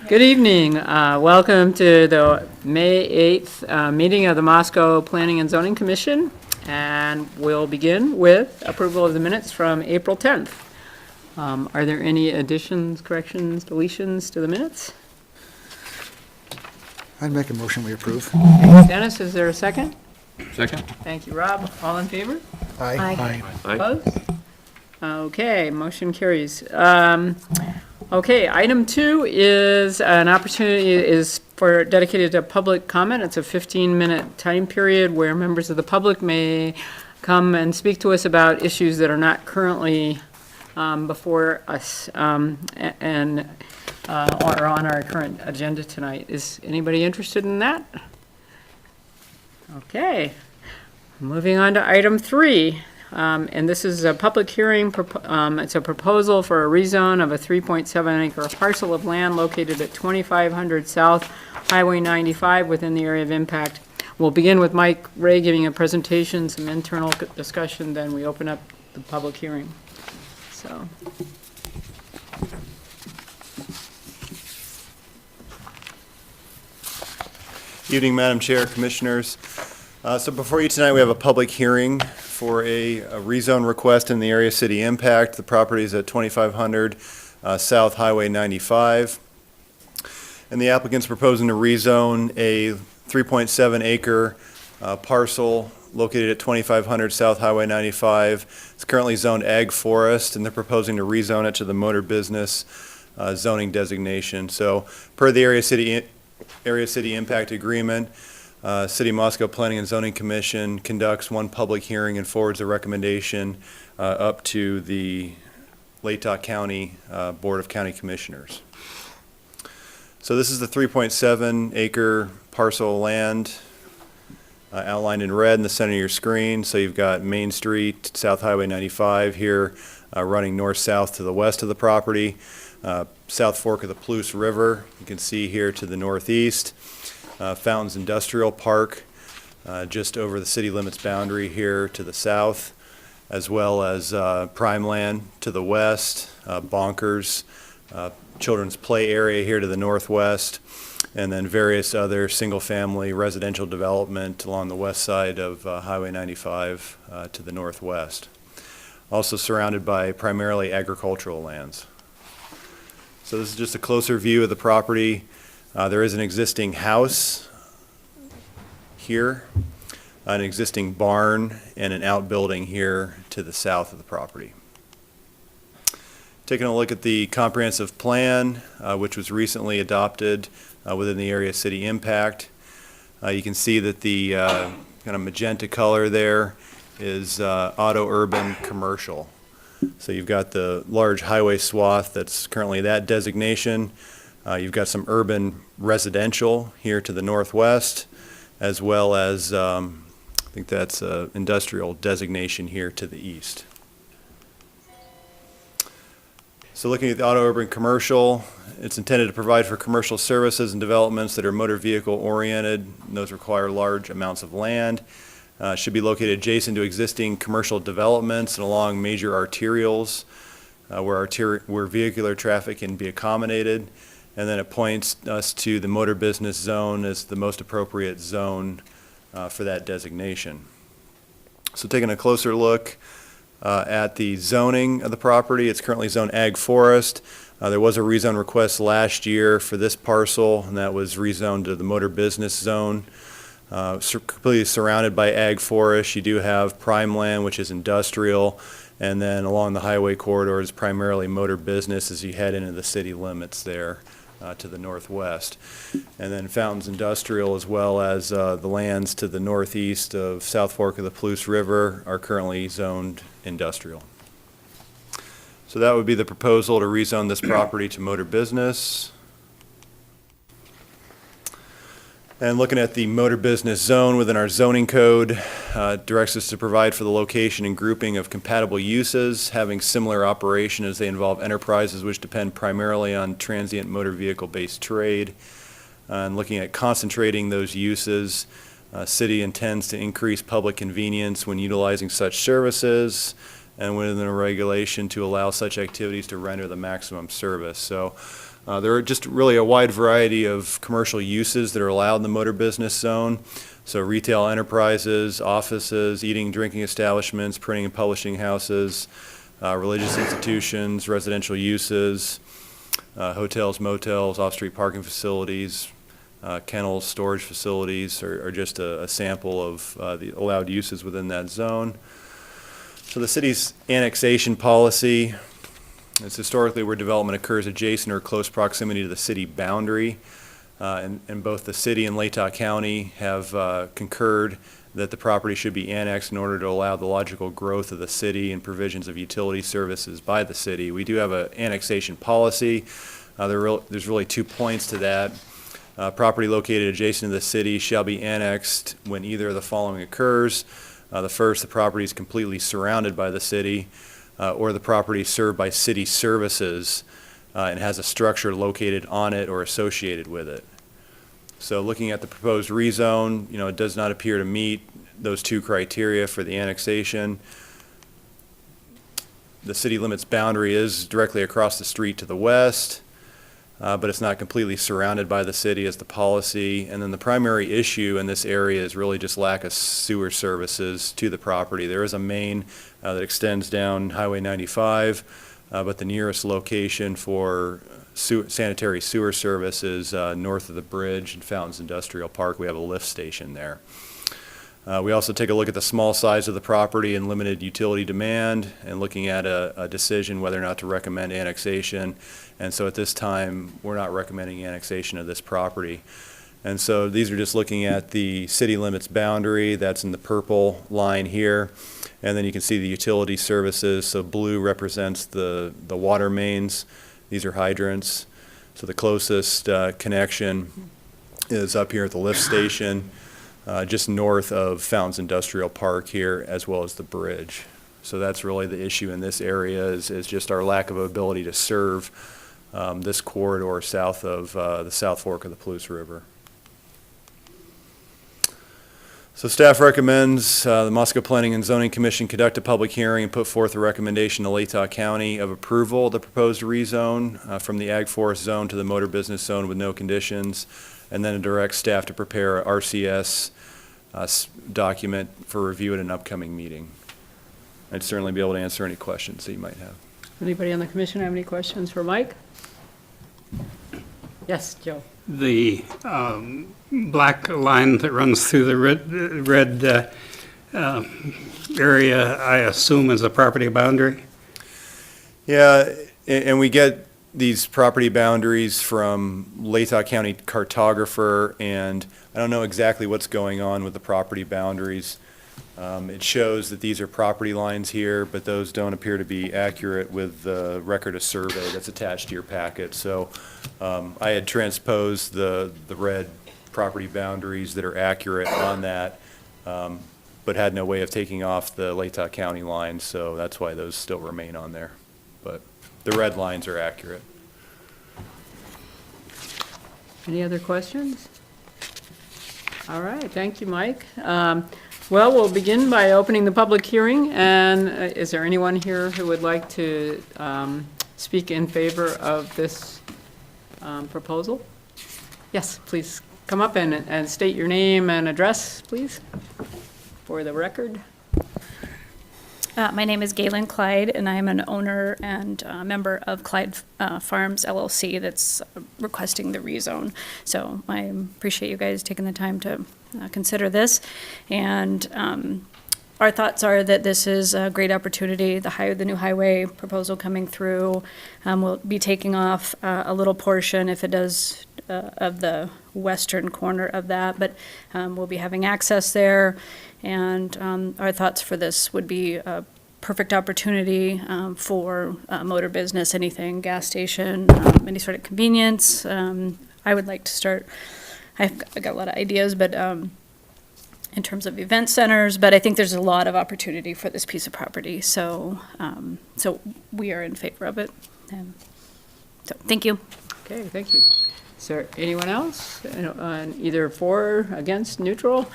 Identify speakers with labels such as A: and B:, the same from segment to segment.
A: Good evening. Welcome to the May 8th meeting of the Moscow Planning and Zoning Commission. And we'll begin with approval of the minutes from April 10th. Are there any additions, corrections, deletions to the minutes?
B: I'd make a motion we approve.
A: Thanks, Dennis. Is there a second?
C: Second.
A: Thank you, Rob. All in favor?
B: Aye.
A: Opposed? Okay, motion carries. Okay, item 2 is an opportunity dedicated to public comment. It's a 15-minute time period where members of the public may come and speak to us about issues that are not currently before us and or on our current agenda tonight. Is anybody interested in that? Okay, moving on to item 3. And this is a public hearing. It's a proposal for a rezone of a 3.7-acre parcel of land located at 2500 South Highway 95 within the area of impact. We'll begin with Mike Ray giving a presentation, some internal discussion, then we open up the public hearing. So.
D: Evening, Madam Chair, Commissioners. So before you tonight, we have a public hearing for a rezone request in the area city impact. The property is at 2500 South Highway 95. And the applicant's proposing to rezone a 3.7 acre parcel located at 2500 South Highway 95. It's currently zoned ag forest, and they're proposing to rezone it to the motor business zoning designation. So per the area city impact agreement, City of Moscow Planning and Zoning Commission conducts one public hearing and forwards a recommendation up to the Latah County Board of County Commissioners. So this is the 3.7 acre parcel of land outlined in red in the center of your screen. So you've got Main Street, South Highway 95 here running north-south to the west of the property. South Fork of the Palouse River, you can see here to the northeast. Fountains Industrial Park, just over the city limits boundary here to the south, as well as Prime Land to the west, Bonkers, Children's Play Area here to the northwest, and then various other single-family residential development along the west side of Highway 95 to the northwest. Also surrounded by primarily agricultural lands. So this is just a closer view of the property. There is an existing house here, an existing barn, and an outbuilding here to the south of the property. Taking a look at the comprehensive plan, which was recently adopted within the area city impact, you can see that the kind of magenta color there is auto urban commercial. So you've got the large highway swath that's currently that designation. You've got some urban residential here to the northwest, as well as I think that's industrial designation here to the east. So looking at the auto urban commercial, it's intended to provide for commercial services and developments that are motor vehicle oriented, and those require large amounts of land. Should be located adjacent to existing commercial developments and along major arterials where vehicular traffic can be accommodated. And then it points us to the motor business zone as the most appropriate zone for that designation. So taking a closer look at the zoning of the property, it's currently zoned ag forest. There was a rezone request last year for this parcel, and that was rezoned to the motor business zone. Completely surrounded by ag forest. You do have prime land, which is industrial, and then along the highway corridor is primarily motor business as you head into the city limits there. To the northwest. And then Fountains Industrial, as well as the lands to the northeast of South Fork of the Palouse River, are currently zoned industrial. So that would be the proposal to rezone this property to motor business. And looking at the motor business zone within our zoning code, directs us to provide for the location and grouping of compatible uses having similar operation as they involve enterprises which depend primarily on transient motor vehicle based trade. And looking at concentrating those uses, city intends to increase public convenience when utilizing such services and within a regulation to allow such activities to render the maximum service. So There are just really a wide variety of commercial uses that are allowed in the motor business zone. So retail enterprises, offices, eating, drinking establishments, printing and publishing houses, religious institutions, residential uses, hotels, motels, off-street parking facilities, kennels, storage facilities are just a sample of the allowed uses within that zone. So the city's annexation policy is historically where development occurs adjacent or close proximity to the city boundary. And both the city and Latah County have concurred that the property should be annexed in order to allow the logical growth of the city and provisions of utility services by the city. We do have an annexation policy. There's really 2 points to that. Property located adjacent to the city shall be annexed when either of the following occurs. The first, the property is completely surrounded by the city, or the property is served by city services and has a structure located on it or associated with it. So looking at the proposed rezone, it does not appear to meet those 2 criteria for the annexation. The city limits boundary is directly across the street to the west, but it's not completely surrounded by the city as the policy. And then the primary issue in this area is really just lack of sewer services to the property. There is a main that extends down Highway 95, but the nearest location for sanitary sewer service is north of the bridge in Fountains Industrial Park. We have a lift station there. We also take a look at the small size of the property and limited utility demand and looking at a decision whether or not to recommend annexation. And so at this time, we're not recommending annexation of this property. And so these are just looking at the city limits boundary. That's in the purple line here. And then you can see the utility services. So blue represents the water mains. These are hydrants. So the closest connection is up here at the lift station, just north of Fountains Industrial Park here, as well as the bridge. So that's really the issue in this area is just our lack of ability to serve this corridor south of the South Fork of the Palouse River. So staff recommends the Moscow Planning and Zoning Commission conduct a public hearing and put forth a recommendation to Latah County of approval of the proposed rezone from the Ag Forest Zone to the Motor Business Zone with no conditions, and then direct staff to prepare a RCS document for review at an upcoming meeting. I'd certainly be able to answer any questions that you might have.
A: Anybody on the commission have any questions for Mike? Yes, Joe.
C: The black line that runs through the red area, I assume, is a property boundary?
D: Yeah, and we get these property boundaries from Latah County cartographer, and I don't know exactly what's going on with the property boundaries. It shows that these are property lines here, but those don't appear to be accurate with the record of survey that's attached to your packet. So I had transposed the red property boundaries that are accurate on that, but had no way of taking off the Latah County lines, so that's why those still remain on there. But the red lines are accurate.
A: Any other questions? All right, thank you, Mike. Well, we'll begin by opening the public hearing, and is there anyone here who would like to speak in favor of this proposal? Yes, please come up and state your name and address, please, for the record.
E: My name is Galen Clyde, and I am an owner and member of Clyde Farms LLC that's requesting the rezone. So I appreciate you guys taking the time to consider this. And our thoughts are that this is a great opportunity. The new highway proposal coming through will be taking off a little portion, if it does, of the western corner of that, but we'll be having access there. And our thoughts for this would be a perfect opportunity for motor business, anything, gas station, any sort of convenience. I would like to start, I've got a lot of ideas, but in terms of event centers, but I think there's a lot of opportunity for this piece of property. So, so we are in favor of it. So thank you.
A: Okay, thank you. Is there anyone else, either for, against, neutral?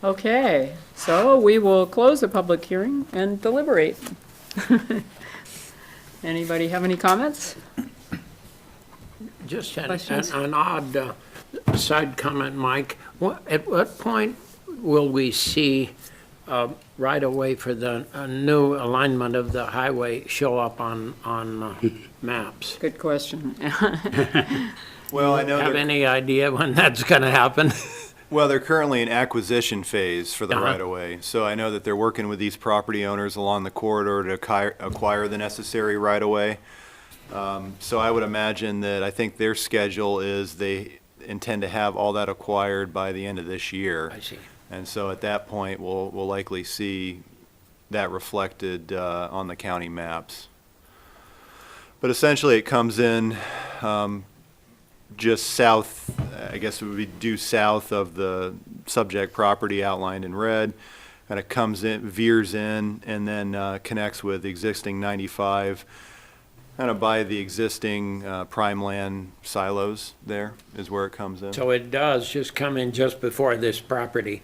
A: Okay, so we will close the public hearing and deliberate. Anybody have any comments?
F: Just had
A: Questions?
F: an odd side comment, Mike. At what point will we see right away for the new alignment of the highway show up on maps?
A: Good question.
D: Well, I know
F: Have any idea when that's going to happen?
D: Well, they're currently in acquisition phase for the
F: Uh-huh.
D: right-of-way, so I know that they're working with these property owners along the corridor to acquire the necessary right-of-way. So I would imagine that, I think their schedule is they intend to have all that acquired by the end of this year.
F: I see.
D: And so at that point, we'll likely see that reflected on the county maps. But essentially, it comes in just south, I guess it would be due south of the subject property outlined in red. And it comes in, veers in, and then connects with the existing 95, kind of by the existing prime land silos there is where it comes in.
F: So it does just come in just before this property,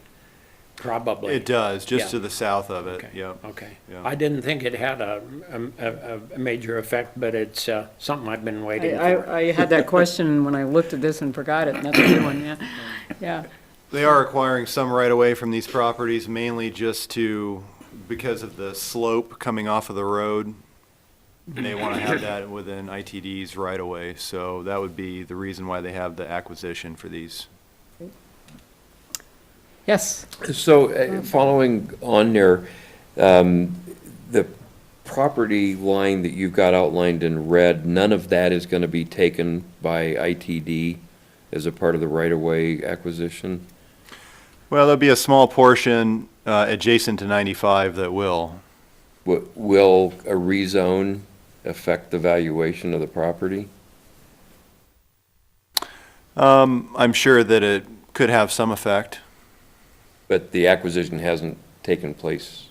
F: probably?
D: It does, just
F: Yeah.
D: to the south of it,
F: Okay,
D: yep.
F: okay.
D: Yeah.
F: I didn't think it had a major effect, but it's something I've been waiting for.
A: I had that question when I looked at this and forgot it, and that's a good one, yeah. Yeah,
D: They are acquiring some right-of-way from these properties, mainly just because of the slope coming off of the road. And they want to have that within ITD's right-of-way, so that would be the reason why they have the acquisition for these.
A: yes.
G: So, following on there, the property line that you've got outlined in red, none of that is gonna be taken by ITD as a part of the right-of-way acquisition?
D: Well, there'll be a small portion adjacent to 95 that will.
G: Will a rezone affect the valuation of the property?
D: I'm sure that it could have some effect.
G: But the acquisition hasn't taken place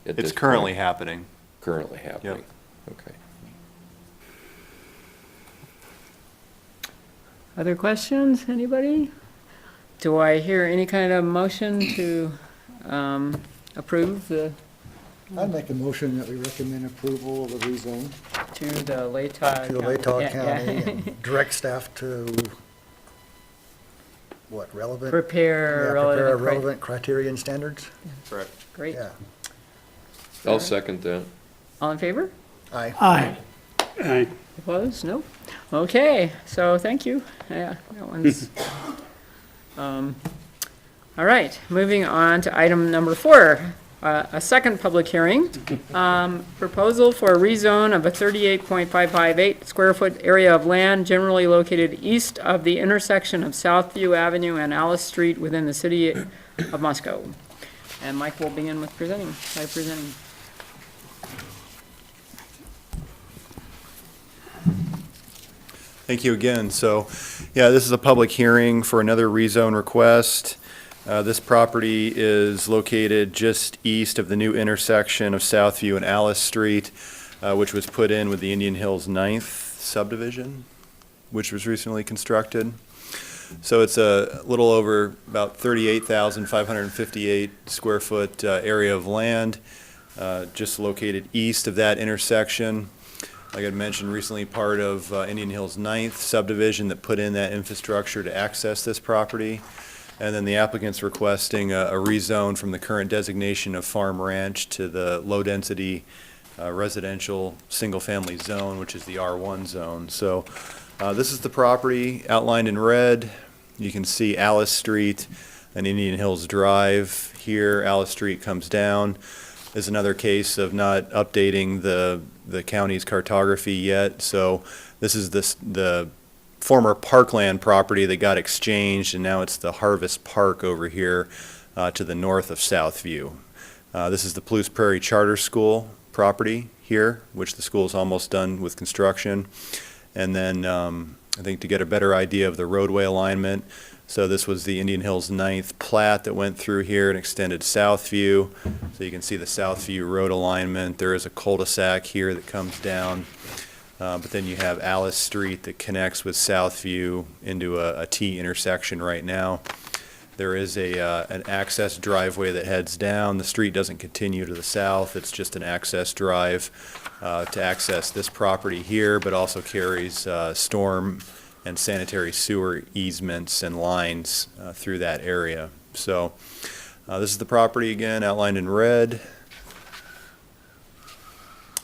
G: at this
D: It's
G: point?
D: currently happening.
G: Currently happening? Okay.
A: Other questions, anybody? Do I hear any kind of motion to approve
B: I'd make a motion that we recommend approval of the rezone
A: to the Latah?
B: to the Latah
A: Yeah,
B: County
A: yeah.
B: and direct staff to, what, relevant?
A: Prepare
B: Yeah,
A: relevant.
B: prepare relevant criteria and standards?
D: Correct.
A: Great.
B: Yeah.
G: I'll second that.
A: All in favor?
B: Aye.
C: Aye. Aye.
A: Opposed? No? Okay, so thank you. Yeah, that one's, all right, moving on to item number 4, a second public hearing. Proposal for a rezone of a 38.558 square foot area of land generally located east of the intersection of Southview Avenue and Alice Street within the city of Moscow. And Mike will begin with presenting.
D: Thank you again. So, yeah, this is a public hearing for another rezone request. This property is located just east of the new intersection of Southview and Alice Street, which was put in with the Indian Hills 9th subdivision, which was recently constructed. So it's a little over about 38,558 square foot area of land, just located east of that intersection. Like I mentioned recently, part of Indian Hills 9th subdivision that put in that infrastructure to access this property. And then the applicant's requesting a rezone from the current designation of farm ranch to the low-density residential single-family zone, which is the R1 zone. So this is the property outlined in red. You can see Alice Street and Indian Hills Drive here. Alice Street comes down. Is another case of not updating the county's cartography yet. So this is the former parkland property that got exchanged, and now it's the Harvest Park over here to the north of Southview. This is the Palouse Prairie Charter School property here, which the school is almost done with construction. And then I think to get a better idea of the roadway alignment, so this was the Indian Hills 9th plat that went through here and extended Southview. So you can see the Southview road alignment. There is a cul-de-sac here that comes down. But then you have Alice Street that connects with Southview into a T intersection right now. There is an access driveway that heads down. The street doesn't continue to the south. It's just an access drive to access this property here, but also carries storm and sanitary sewer easements and lines through that area. So this is the property again, outlined in red.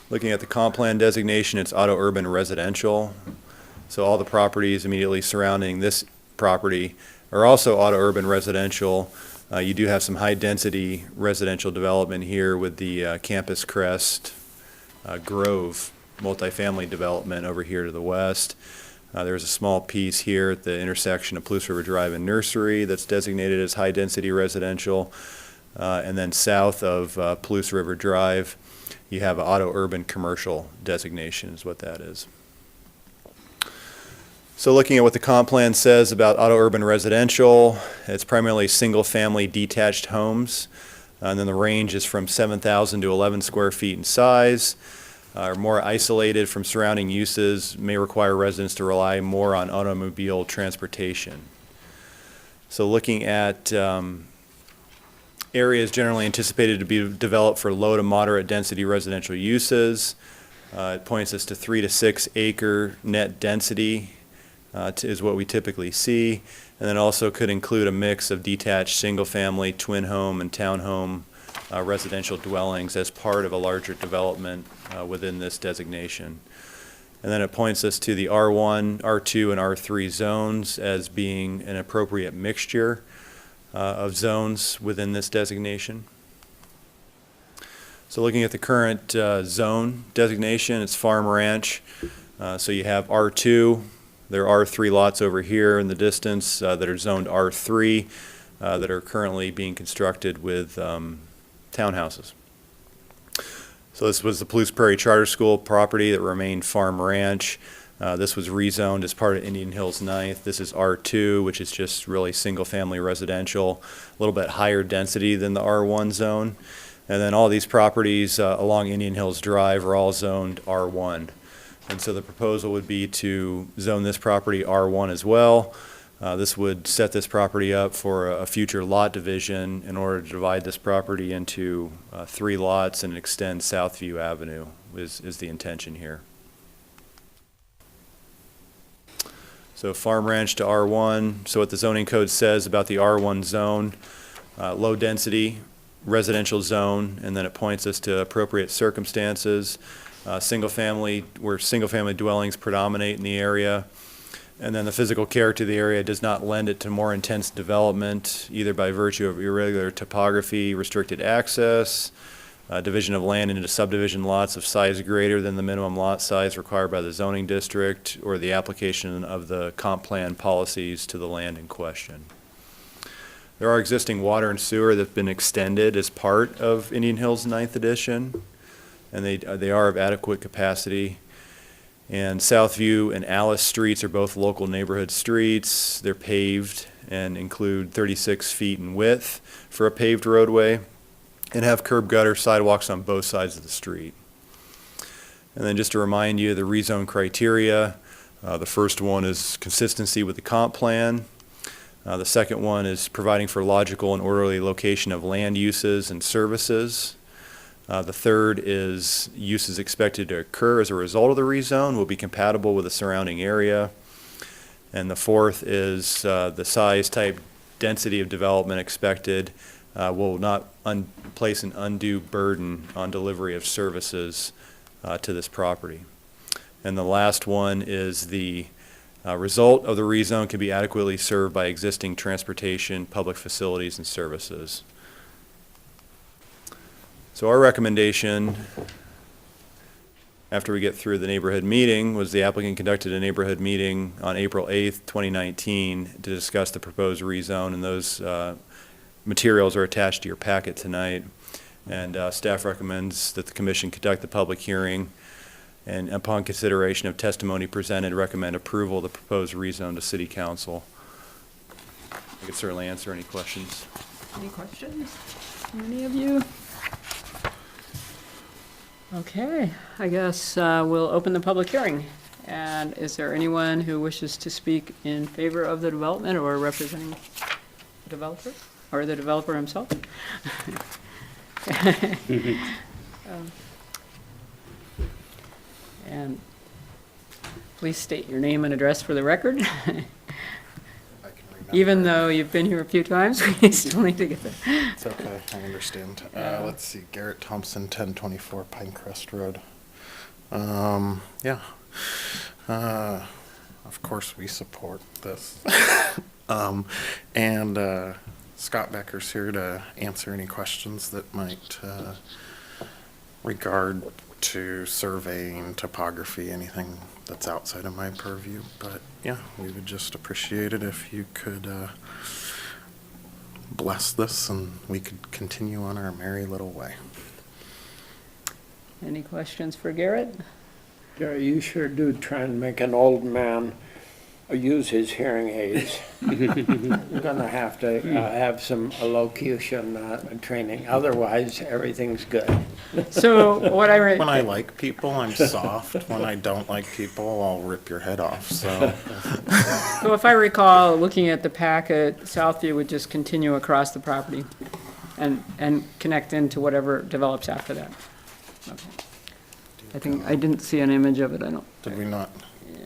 D: Looking at the comp plan designation, it's auto urban residential. So all the properties immediately surrounding this property are also auto urban residential. You do have some high density residential development here with the Campus Crest Grove multifamily development over here to the west. There's a small piece here at the intersection of Palouse River Drive and Nursery that's designated as high density residential. And then south of Palouse River Drive, you have auto urban commercial designation is what that is. So looking at what the comp plan says about auto urban residential, it's primarily single family detached homes. And then the range is from 7,000 to 11 square feet in size. Are more isolated from surrounding uses, may require residents to rely more on automobile transportation. So looking at areas generally anticipated to be developed for low to moderate density residential uses, it points us to 3 to 6 acre net density is what we typically see, and then also could include a mix of detached single-family, twin home, and townhome residential dwellings as part of a larger development within this designation. And then it points us to the R1, R2, and R3 zones as being an appropriate mixture of zones within this designation. So looking at the current zone designation, it's farm ranch. So you have R2. There are 3 lots over here in the distance that are zoned R3 that are currently being constructed with townhouses. So this was the Palouse Prairie Charter School property that remained farm ranch. This was rezoned as part of Indian Hills 9th. This is R2, which is just really single-family residential, a little bit higher density than the R1 zone. And then all these properties along Indian Hills Drive are all zoned R1. And so the proposal would be to zone this property R1 as well. This would set this property up for a future lot division in order to divide this property into 3 lots and extend Southview Avenue is the intention here. So farm ranch to R1. So what the zoning code says about the R1 zone, low density residential zone, and then it points us to appropriate circumstances. Single family, where single family dwellings predominate in the area. And then the physical character of the area does not lend it to more intense development, either by virtue of irregular topography, restricted access, division of land into subdivision lots of size greater than the minimum lot size required by the zoning district, or the application of the comp plan policies to the land in question. There are existing water and sewer that have been extended as part of Indian Hills 9th edition, and they are of adequate capacity. And Southview and Alice streets are both local neighborhood streets. They're paved and include 36 feet in width for a paved roadway and have curb gutter sidewalks on both sides of the street. And then just to remind you, the rezone criteria, the first one is consistency with the comp plan. The second one is providing for logical and orderly location of land uses and services. The third is uses expected to occur as a result of the rezone will be compatible with the surrounding area. And the fourth is the size, type, density of development expected will not place an undue burden on delivery of services to this property. And the last one is the result of the rezone can be adequately served by existing transportation, public facilities, and services. So our recommendation, after we get through the neighborhood meeting, was the applicant conducted a neighborhood meeting on April 8th, 2019 to discuss the proposed rezone, and those materials are attached to your packet tonight. And staff recommends that the commission conduct the public hearing, and upon consideration of testimony presented, recommend approval of the proposed rezone to City Council. I could certainly answer any questions.
A: Any questions from any of you? Okay, I guess we'll open the public hearing. And is there anyone who wishes to speak in favor of the development or representing the developer or the developer himself? And please state your name and address for the record.
H: I can remember.
A: Even though you've been here a few times, we still need to get the,
H: It's okay, I understand. Let's see, Garrett Thompson, 1024 Pinecrest Road. Yeah. Of course, we support this. And Scott Becker's here to answer any questions that might regard to surveying, topography, anything that's outside of my purview. But yeah, we would just appreciate it if you could bless this and we could continue on our merry little way.
A: any questions for Garrett?
F: Gary, you sure do try and make an old man use his hearing aids. You're gonna have to have some elocution training, otherwise everything's good.
A: So what I
H: When I
A: read,
H: like people, I'm soft. When I don't like people, I'll rip your head off. So
A: so if I recall, looking at the packet, Southview would just continue across the property and connect into whatever develops after that. Okay. I think, I didn't see an image of it, I don't,
H: did we not?
A: yeah.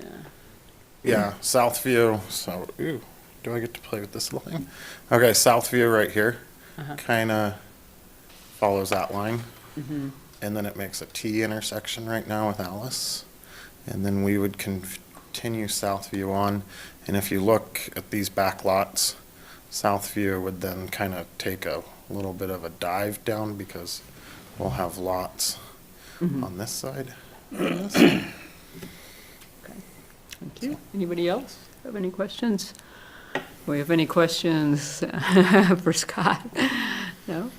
H: Yeah, Southview. So, ooh, do I get to play with this little thing? Okay, Southview right here kind of follows that line. And then it makes a T intersection right now with Alice. And then we would continue Southview on. And if you look at these back lots, Southview would then kind of take a little bit of a dive down because we'll have lots on this side. And this side.
A: Thank you. Anybody else have any questions? Do we have any questions for Scott? No?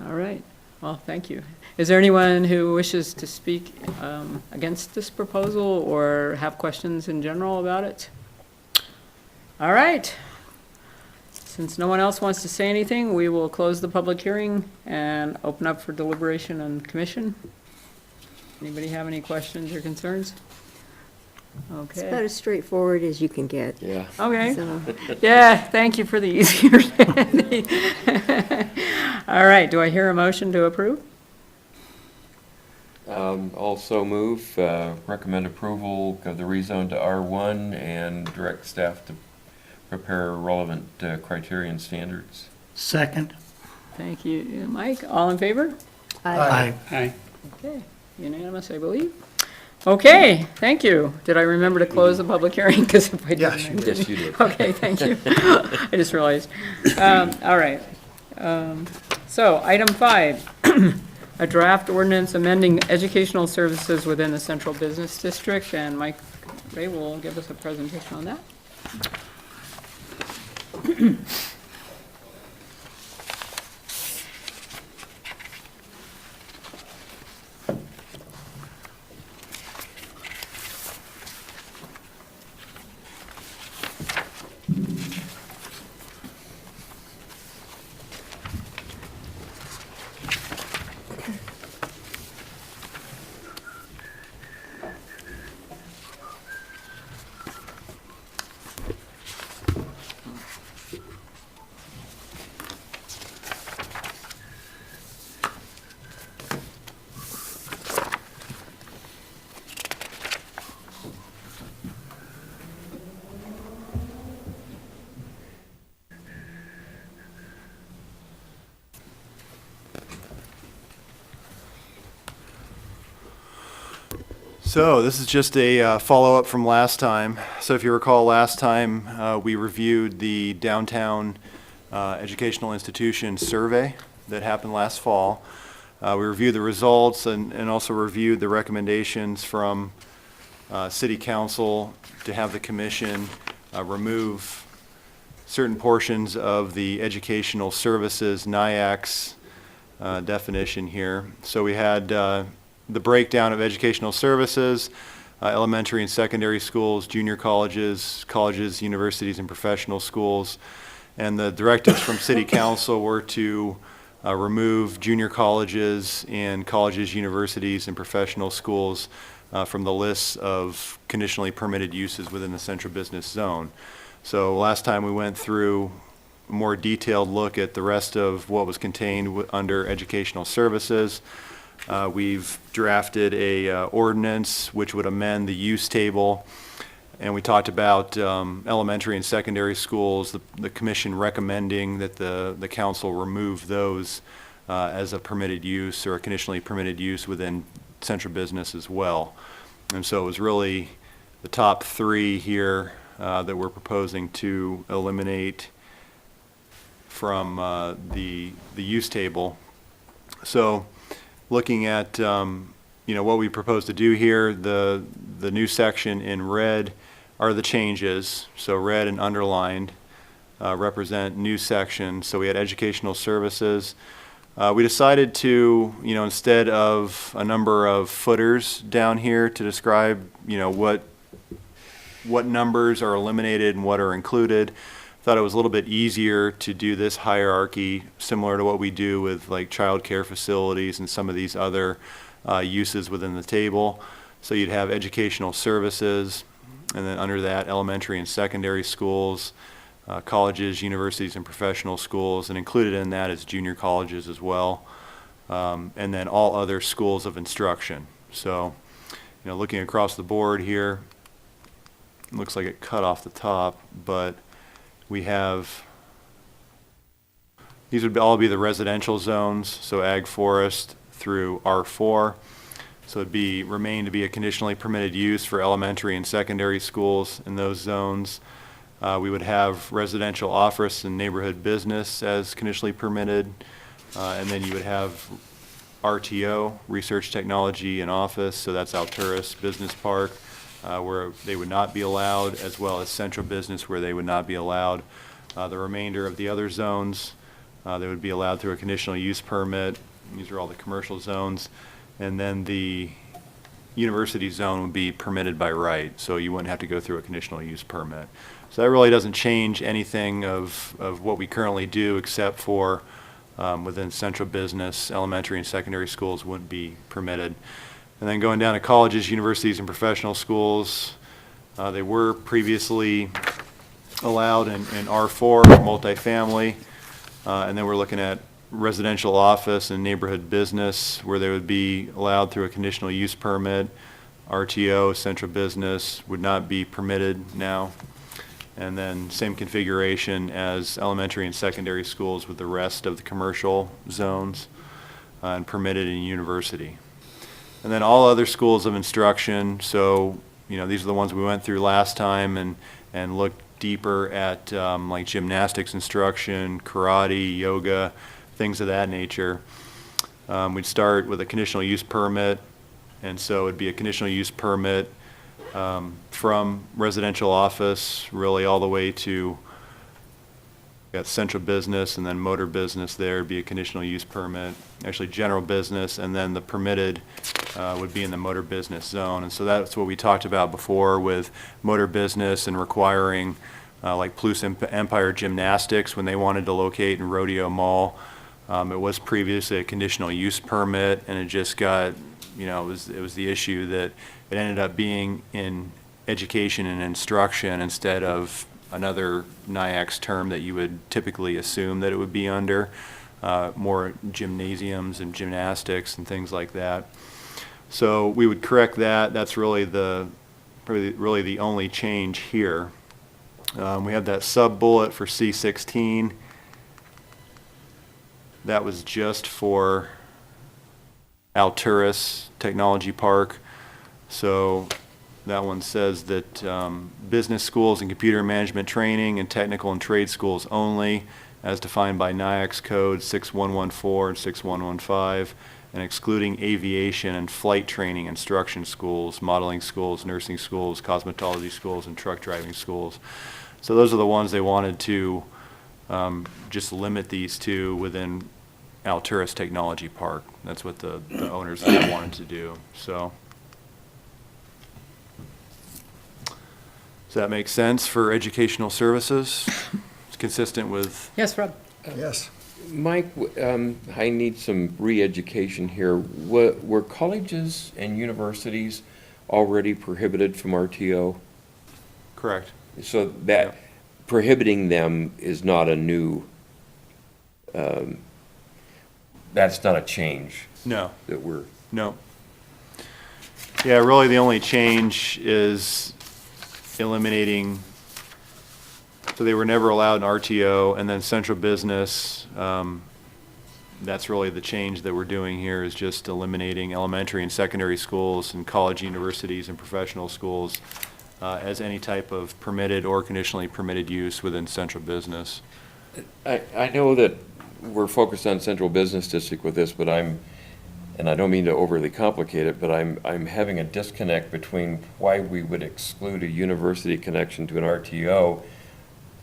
A: All right. Well, thank you. Is there anyone who wishes to speak against this proposal or have questions in general about it? All right. Since no one else wants to say anything, we will close the public hearing and open up for deliberation and commission. Anybody have any questions or concerns?
I: It's about
A: Okay.
I: as straightforward as you can get.
G: Yeah.
A: Okay.
I: So,
A: Yeah, thank you for the easier. All right, do I hear a motion to approve?
G: Also move, recommend approval of the rezone to R1 and direct staff to prepare relevant criteria and standards.
J: Second.
A: Thank you, Mike. All in favor?
J: Aye.
C: Aye.
A: Okay, unanimous, I believe. Okay, thank you. Did I remember to close the public hearing? Because if I didn't, I didn't.
G: Yes, you did.
A: Okay, thank you. I just realized. All right. So, item 5, a draft ordinance amending educational services within the central business district, and Mike Ray will give us a presentation on that.
D: So this is just a follow-up from last time. So if you recall, last time we reviewed the downtown educational institution survey that happened last fall. We reviewed the results and also reviewed the recommendations from City Council to have the commission remove certain portions of the educational services NIACS definition here. So we had the breakdown of educational services, elementary and secondary schools, junior colleges, universities, and professional schools. And the directives from City Council were to remove junior colleges and colleges, universities, and professional schools from the lists of conditionally permitted uses within the central business zone. So last time we went through a more detailed look at the rest of what was contained under educational services. We've drafted a ordinance which would amend the use table, and we talked about elementary and secondary schools, the commission recommending that the council remove those as a permitted use or a conditionally permitted use within central business as well. And so it was really the top three here that we're proposing to eliminate from the use table. So looking at what we propose to do here, the new section in red are the changes. So red and underlined represent new sections. So we had educational services. We decided to, instead of a number of footers down here to describe, what numbers are eliminated and what are included, thought it was a little bit easier to do this hierarchy similar to what we do with like child care facilities and some of these other uses within the table. So you'd have educational services, and then under that, elementary and secondary schools, colleges, universities, and professional schools, and included in that is junior colleges as well, and then all other schools of instruction. So, looking across the board here, it looks like it cut off the top, but we have, these would all be the residential zones, so ag forest through R4. So it'd remain to be a conditionally permitted use for elementary and secondary schools in those zones. We would have residential office and neighborhood business as conditionally permitted, and then you would have RTO, research technology and office, so that's Alturas Business Park, where they would not be allowed, as well as central business where they would not be allowed. The remainder of the other zones, they would be allowed through a conditional use permit. These are all the commercial zones. And then the university zone would be permitted by right, so you wouldn't have to go through a conditional use permit. So that really doesn't change anything of what we currently do, except for within central business, elementary and secondary schools wouldn't be permitted. And then going down to colleges, universities, and professional schools, they were previously allowed in R4, multifamily, and then we're looking at residential office and neighborhood business where they would be allowed through a conditional use permit. RTO, central business, would not be permitted now. And then same configuration as elementary and secondary schools with the rest of the commercial zones and permitted in university. And then all other schools of instruction, so these are the ones we went through last time and looked deeper at like gymnastics instruction, karate, yoga, things of that nature. We'd start with a conditional use permit, and so it'd be a conditional use permit from residential office really all the way to got central business, and then motor business there would be a conditional use permit. Actually general business, and then the permitted would be in the motor business zone. And so that's what we talked about before with motor business and requiring like Plus Empire Gymnastics when they wanted to locate in Rodeo Mall. It was previously a conditional use permit, and it just got, it was the issue that it ended up being in education and instruction instead of another NIAX term that you would typically assume that it would be under, more gymnasiums and gymnastics and things like that. So we would correct that. That's really really the only change here. We have that sub-bullet for C16. That was just for Alturas Technology Park. So that one says that business schools and computer management training and technical and trade schools only, as defined by NIAX code 6114 and 6115, and excluding aviation and flight training instruction schools, modeling schools, nursing schools, cosmetology schools, and truck driving schools. So those are the ones they wanted to just limit these to within Alturas Technology Park. That's what the owners wanted to do. So does that make sense for educational services? It's consistent with.
A: Yes, Rob?
B: Yes.
G: Mike, I need some re-education here. Were colleges and universities already prohibited from RTO?
D: Correct.
G: So that prohibiting them is not a new, that's not a change
D: No.
G: that we're,
D: No. Yeah, really the only change is eliminating, so they were never allowed in RTO, and then central business, that's really the change that we're doing here, is just eliminating elementary and secondary schools and college, universities, and professional schools as any type of permitted or conditionally permitted use within central business.
G: I know that we're focused on central business district with this, but and I don't mean to overly complicate it, but I'm having a disconnect between why we would exclude a university connection to an RTO,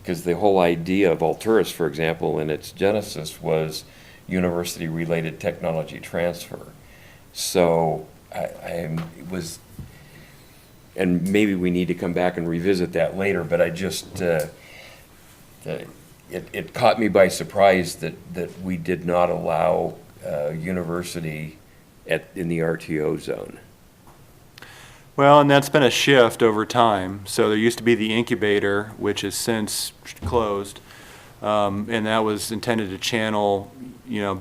G: because the whole idea of Alturas, for example, in its genesis was university-related technology transfer. So and maybe we need to come back and revisit that later, but I just, it caught me by surprise that we did not allow university in the RTO zone.
D: Well, and that's been a shift over time. So there used to be the incubator, which has since closed, and that was intended to channel,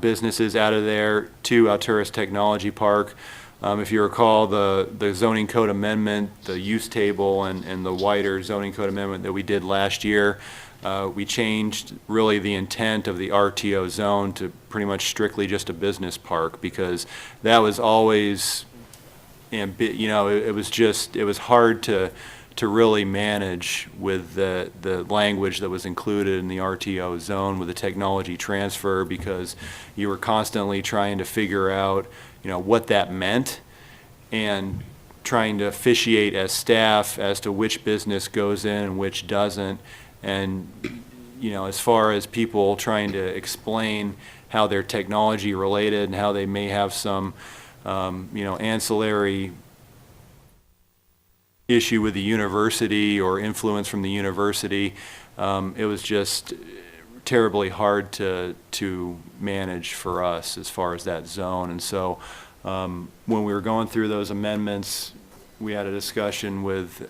D: businesses out of there to Alturas Technology Park. If you recall, the zoning code amendment, the use table, and the wider zoning code amendment that we did last year, we changed really the intent of the RTO zone to pretty much strictly just a business park, because that was always, it was hard to really manage with the language that was included in the RTO zone with the technology transfer, because you were constantly trying to figure out, what that meant, and trying to officiate as staff as to which business goes in and which doesn't. And, as far as people trying to explain how they're technology related and how they may have some, ancillary issue with the university or influence from the university, it was just terribly hard to manage for us as far as that zone. And so when we were going through those amendments, we had a discussion with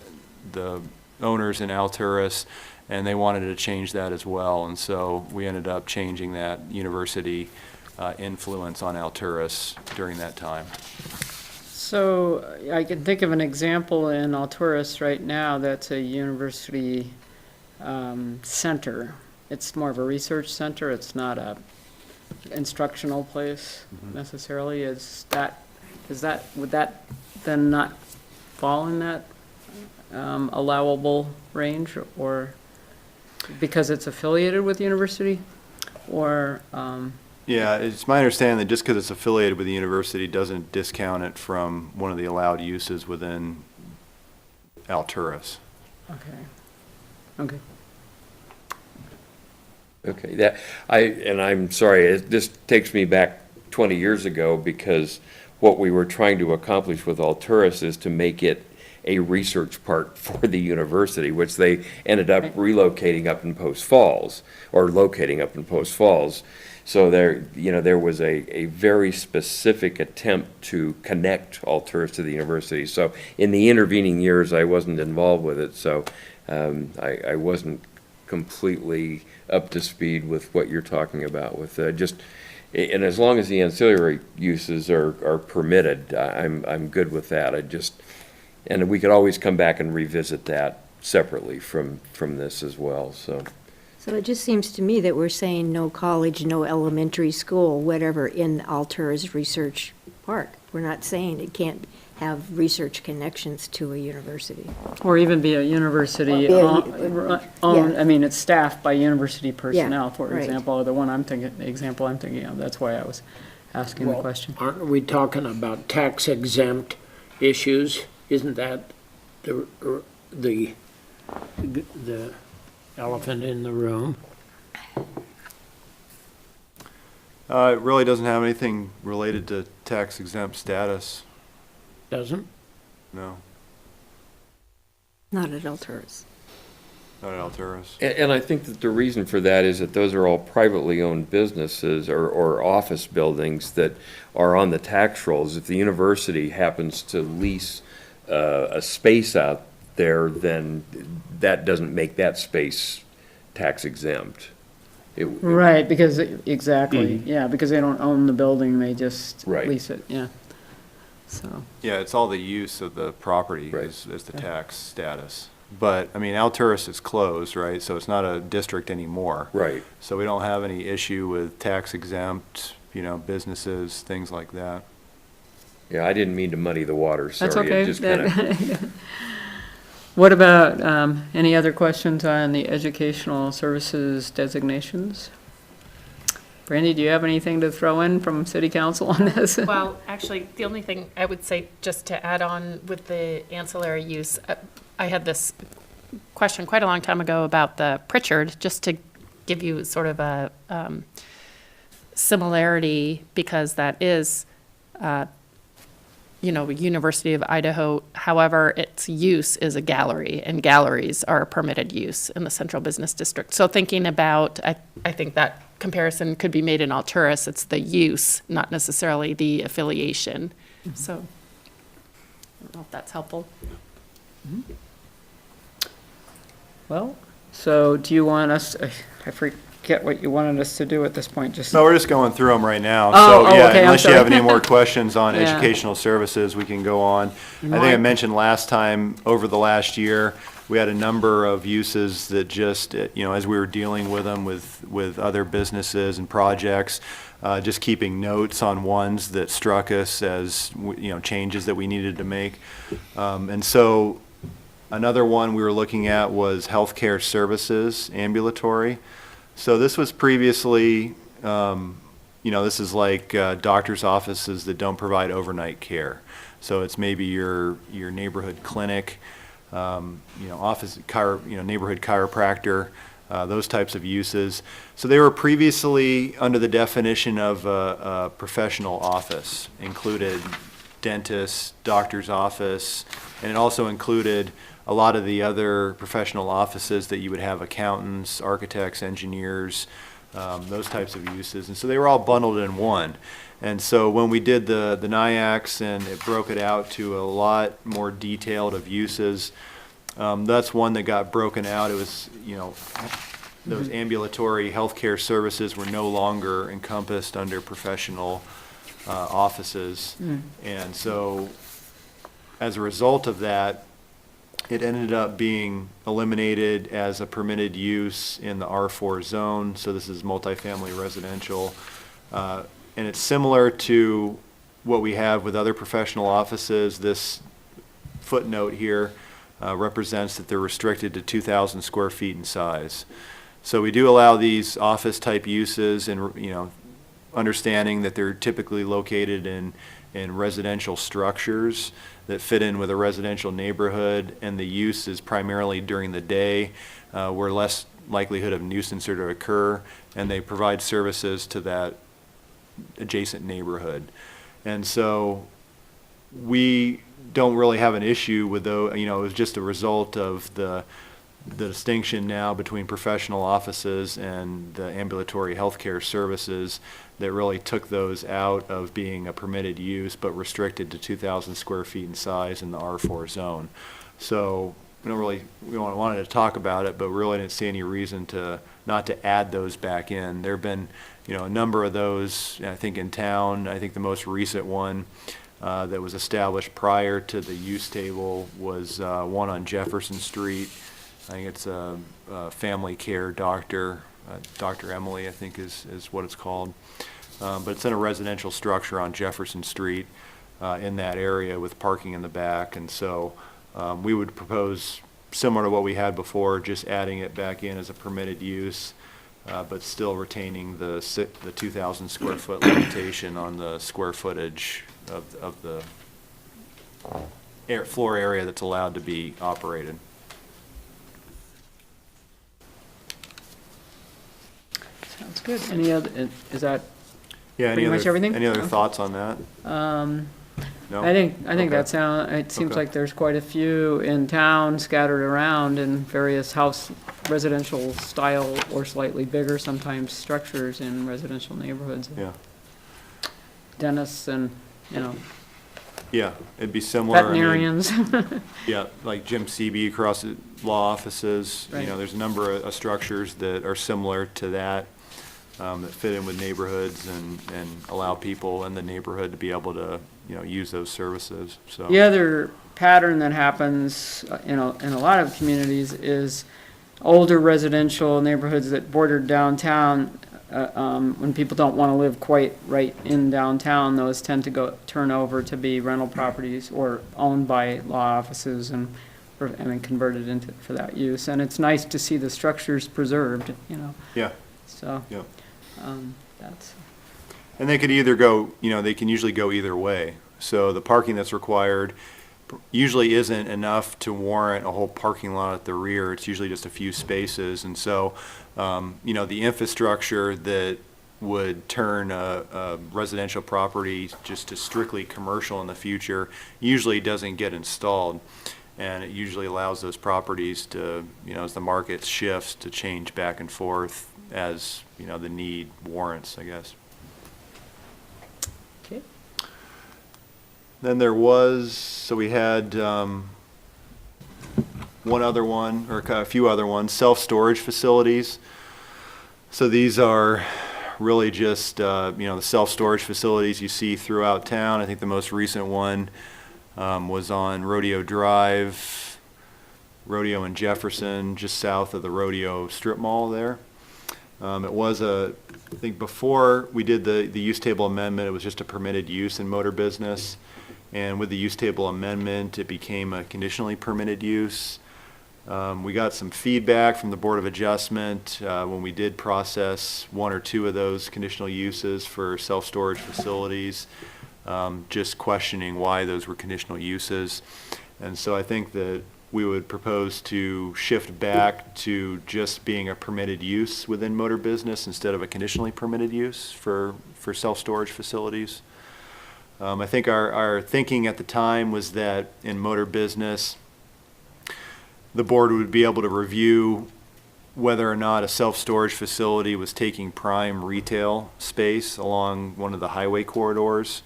D: the owners in Alturas, and they wanted to change that as well. And so we ended up changing that university influence on Alturas during that time.
A: So I can think of an example in Alturas right now that's a university center. It's more of a research center. It's not a instructional place necessarily. Would that then not fall in that allowable range, or because it's affiliated with the university, or?
D: Yeah, it's my understanding that just because it's affiliated with the university doesn't discount it from one of the allowed uses within Alturas.
A: Okay.
G: Okay, I'm sorry, this takes me back 20 years ago, because what we were trying to accomplish with Alturas is to make it a research park for the university, which they ended up relocating up in Post Falls, or locating up in Post Falls. So there was a very specific attempt to connect Alturas to the university. So in the intervening years, I wasn't involved with it, so I wasn't completely up to speed with what you're talking about with and as long as the ancillary uses are permitted, I'm good with that. And we could always come back and revisit that separately from this as well, so.
I: So it just seems to me that we're saying no college, no elementary school, whatever, in Alturas Research Park. We're not saying it can't have research connections to a university.
A: Or even be a university
I: Or
A: owned,
I: yeah.
A: I mean, it's staffed by university personnel, for
I: right.
A: example, or the example I'm thinking of. That's why I was asking the question.
F: Aren't we talking about tax exempt issues? Isn't that the elephant in the room?
D: It really doesn't have anything related to tax exempt status,
F: Doesn't?
D: no,
I: Not at Alturas.
D: not at Alturas.
G: And I think that the reason for that is that those are all privately owned businesses or office buildings that are on the tax rolls. If the university happens to lease a space out there, then that doesn't make that space tax exempt.
A: Right, because, exactly, yeah, because they don't own the building, they just
G: Right.
A: lease it, yeah. So,
D: Yeah, it's all the use of the property
G: Right.
D: is the tax status. But, I mean, Alturas is closed, right, so it's not a district anymore.
G: Right.
D: So we don't have any issue with tax exempt, businesses, things like that.
G: Yeah, I didn't mean to muddy the water, sorry.
A: that's
G: It
A: okay.
G: just kinda-
A: What about, any other questions on the educational services designations? Brandy, do you have anything to throw in from city council on this?
J: Well, actually, the only thing I would say, just to add on with the ancillary use, I had this question quite a long time ago about the Pritchard, just to give you sort of a similarity, because that is, University of Idaho. However, its use is a gallery, and galleries are a permitted use in the central business district. So thinking about, I think that comparison could be made in Alturas. It's the use, not necessarily the affiliation. So I don't know if that's helpful.
A: Well, so do you want us, I forget what you wanted us to do at this point, just.
D: No, we're just going through them right now.
A: Oh,
D: So, yeah,
A: okay, I'm
D: unless you
A: sorry.
D: have any more questions on
A: Yeah.
D: educational services, we can go on. I think I
A: Mike?
D: mentioned last time, over the last year, we had a number of uses that just, as we were dealing with them with other businesses and projects, just keeping notes on ones that struck us as, changes that we needed to make. And so another one we were looking at was healthcare services, ambulatory. So this was previously, this is like doctor's offices that don't provide overnight care. So it's maybe your neighborhood clinic, office, neighborhood chiropractor, those types of uses. So they were previously under the definition of a professional office, included dentist, doctor's office, and it also included a lot of the other professional offices that you would have, accountants, architects, engineers, those types of uses. And so they were all bundled in one. And so when we did the NIACs and it broke it out to a lot more detailed of uses, that's one that got broken out. It was, those ambulatory healthcare services were no longer encompassed under professional offices. And so as a result of that, it ended up being eliminated as a permitted use in the R4 zone. So this is multifamily residential. And it's similar to what we have with other professional offices. This footnote here represents that they're restricted to 2,000 square feet in size. So we do allow these office-type uses, and understanding that they're typically located in residential structures that fit in with a residential neighborhood, and the use is primarily during the day, where less likelihood of nuisance are to occur, and they provide services to that adjacent neighborhood. And so we don't really have an issue with those. It was just a result of the distinction now between professional offices and the ambulatory healthcare services that really took those out of being a permitted use but restricted to 2,000 square feet in size in the R4 zone. So we wanted to talk about it, but really didn't see any reason not to add those back in. There have been, a number of those, I think, in town. I think the most recent one that was established prior to the use table was one on Jefferson Street. I think it's a family care doctor, Dr. Emily, I think is what it's called. But it's in a residential structure on Jefferson Street in that area with parking in the back. And so we would propose similar to what we had before, just adding it back in as a permitted use, but still retaining the 2,000 square foot limitation on the square footage of the floor area that's allowed to be operated.
A: Sounds good. Any other, is that,
D: Yeah,
A: Pretty much everything?
D: Any other
A: Okay.
D: thoughts on that? No?
A: I think
D: Okay.
A: it seems
D: Okay.
A: like there's quite a few in town scattered around in various residential style or slightly bigger sometimes structures in residential neighborhoods.
D: Yeah,
A: Dentists and,
D: yeah, it'd be similar. I mean,
A: veterinarians.
D: Yeah, like Jim Seeby across the law offices,
A: Right.
D: there's a number of structures that are similar to that. that fit in with neighborhoods and allow people in the neighborhood to be able to, use those services, so.
A: The other pattern that happens, in a lot of communities is older residential neighborhoods that border downtown, when people don't want to live quite right in downtown, those tend to turn over to be rental properties or owned by law offices and then converted into, for that use. And it's nice to see the structures preserved,
D: Yeah,
A: so.
D: yeah.
A: That's,
D: And they could either go, they can usually go either way. So the parking that's required usually isn't enough to warrant a whole parking lot at the rear. It's usually just a few spaces. And so, the infrastructure that would turn a residential property just to strictly commercial in the future usually doesn't get installed. And it usually allows those properties to, as the market shifts, to change back and forth as, the need warrants, I guess.
A: okay.
D: Then we had one other one, or a few other ones, self-storage facilities. So these are really just, the self-storage facilities you see throughout town. I think the most recent one was on Rodeo Drive, Rodeo and Jefferson, just south of the Rodeo Strip Mall there. It was I think before we did the use table amendment, it was just a permitted use in motor business. And with the use table amendment, it became a conditionally permitted use. We got some feedback from the Board of Adjustment when we did process one or two of those conditional uses for self-storage facilities, just questioning why those were conditional uses. And so I think that we would propose to shift back to just being a permitted use within motor business instead of a conditionally permitted use for self-storage facilities. I think our thinking at the time was that in motor business, the board would be able to review whether or not a self-storage facility was taking prime retail space along one of the highway corridors,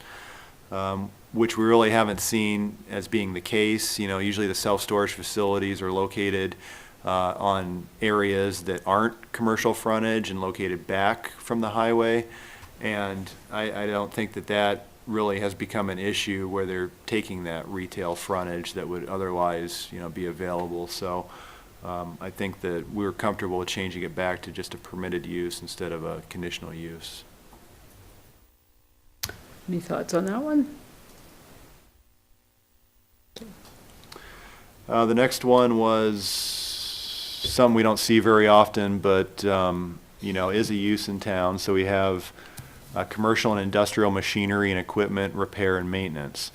D: which we really haven't seen as being the case. Usually the self-storage facilities are located on areas that aren't commercial frontage and located back from the highway. And I don't think that really has become an issue where they're taking that retail frontage that would otherwise, be available. So I think that we're comfortable with changing it back to just a permitted use instead of a conditional use.
A: Any thoughts on that one?
D: The next one was some we don't see very often, but, is a use in town. So we have commercial and industrial machinery and equipment repair and maintenance.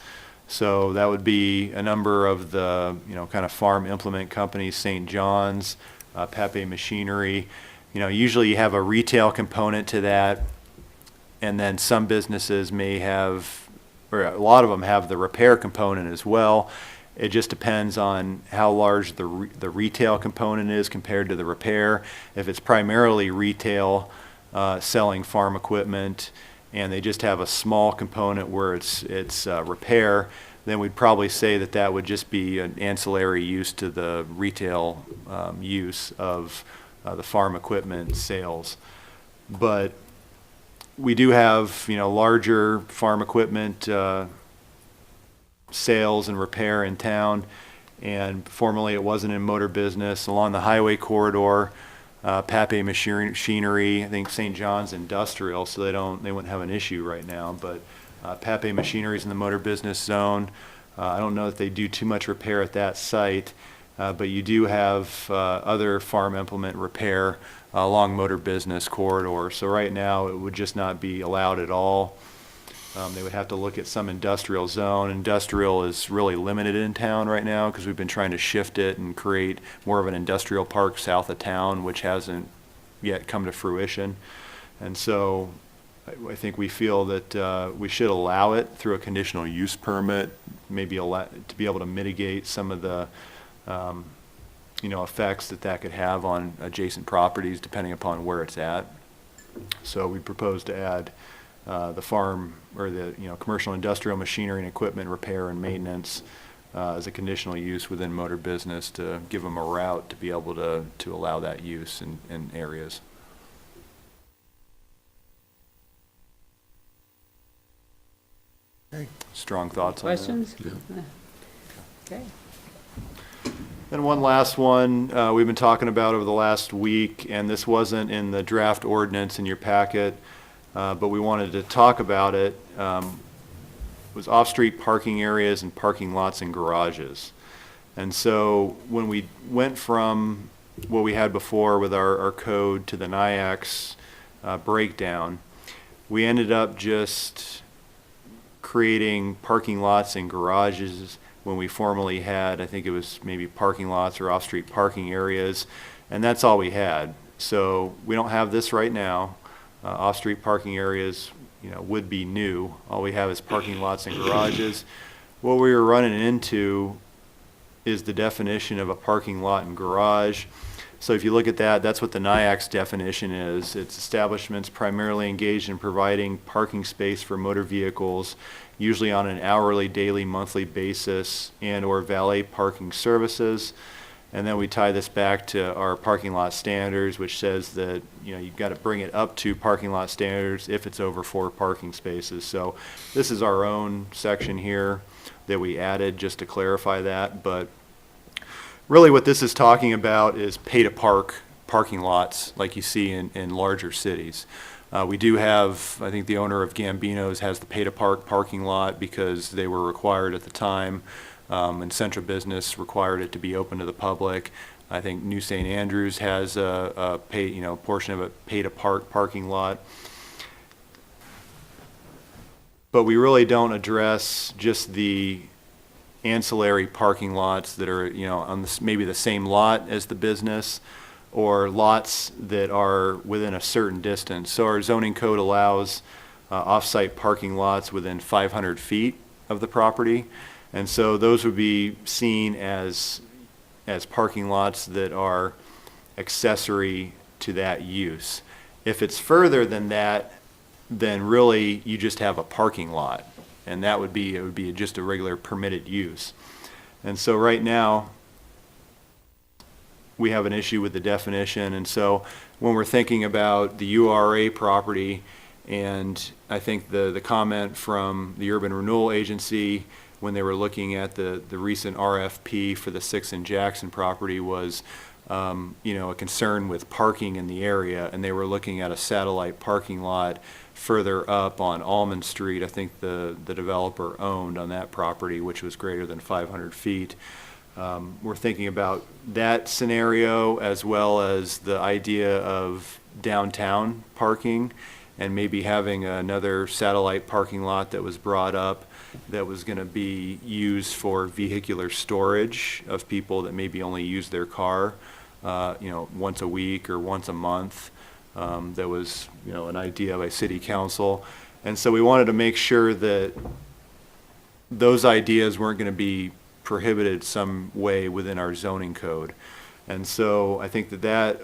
D: So that would be a number of the, kind of farm implement companies, St. John's, Pape Machinery. Usually you have a retail component to that, and then some businesses may have, or a lot of them have the repair component as well. It just depends on how large the retail component is compared to the repair. If it's primarily retail, selling farm equipment, and they just have a small component where it's repair, then we'd probably say that would just be an ancillary use to the retail use of the farm equipment sales. But we do have, larger farm equipment sales and repair in town, and formerly it wasn't in motor business. Along the highway corridor, Pape Machinery, I think St. John's Industrial, so they wouldn't have an issue right now, but Pape Machinery is in the motor business zone. I don't know that they do too much repair at that site, but you do have other farm implement repair along motor business corridor. So right now it would just not be allowed at all. They would have to look at some industrial zone. Industrial is really limited in town right now because we've been trying to shift it and create more of an industrial park south of town, which hasn't yet come to fruition. And so I think we feel that we should allow it through a conditional use permit, maybe to be able to mitigate some of the effects that could have on adjacent properties depending upon where it's at. So we propose to add the farm or the commercial industrial machinery and equipment repair and maintenance as a conditional use within motor business to give them a route to be able to allow that use in areas. strong thoughts on that.
A: Questions? Okay.
D: And one last one, we've been talking about over the last week, and this wasn't in the draft ordinance in your packet, but we wanted to talk about it, was off-street parking areas and parking lots and garages. And so when we went from what we had before with our code to the NIAX breakdown, we ended up just creating parking lots and garages when we formerly had, I think it was maybe parking lots or off-street parking areas, and that's all we had. So we don't have this right now. Off-street parking areas, would be new. All we have is parking lots and garages. What we were running into is the definition of a parking lot and garage. So if you look at that, that's what the NIAX definition is. It's establishments primarily engaged in providing parking space for motor vehicles, usually on an hourly, daily, monthly basis, and or valet parking services. And then we tie this back to our parking lot standards, which says that, you've got to bring it up to parking lot standards if it's over 4 parking spaces. So this is our own section here that we added just to clarify that. But really what this is talking about is pay-to-park parking lots like you see in larger cities. We do have, I think the owner of Gambino's has the pay-to-park parking lot because they were required at the time, and Central Business required it to be open to the public. I think New St. Andrews has a portion of a pay-to-park parking lot. But we really don't address just the ancillary parking lots that are, on maybe the same lot as the business, or lots that are within a certain distance. So our zoning code allows off-site parking lots within 500 feet of the property. And so those would be seen as parking lots that are accessory to that use. If it's further than that, then really you just have a parking lot. And it would be just a regular permitted use. And so right now, we have an issue with the definition. And so when we're thinking about the URA property, and I think the comment from the Urban Renewal Agency when they were looking at the recent RFP for the 6 and Jackson property was, a concern with parking in the area, and they were looking at a satellite parking lot further up on Almond Street. I think the developer owned on that property, which was greater than 500 feet. We're thinking about that scenario as well as the idea of downtown parking and maybe having another satellite parking lot that was brought up that was going to be used for vehicular storage of people that maybe only use their car, once a week or once a month. That was, an idea by city council. And so we wanted to make sure that those ideas weren't going to be prohibited some way within our zoning code. And so I think that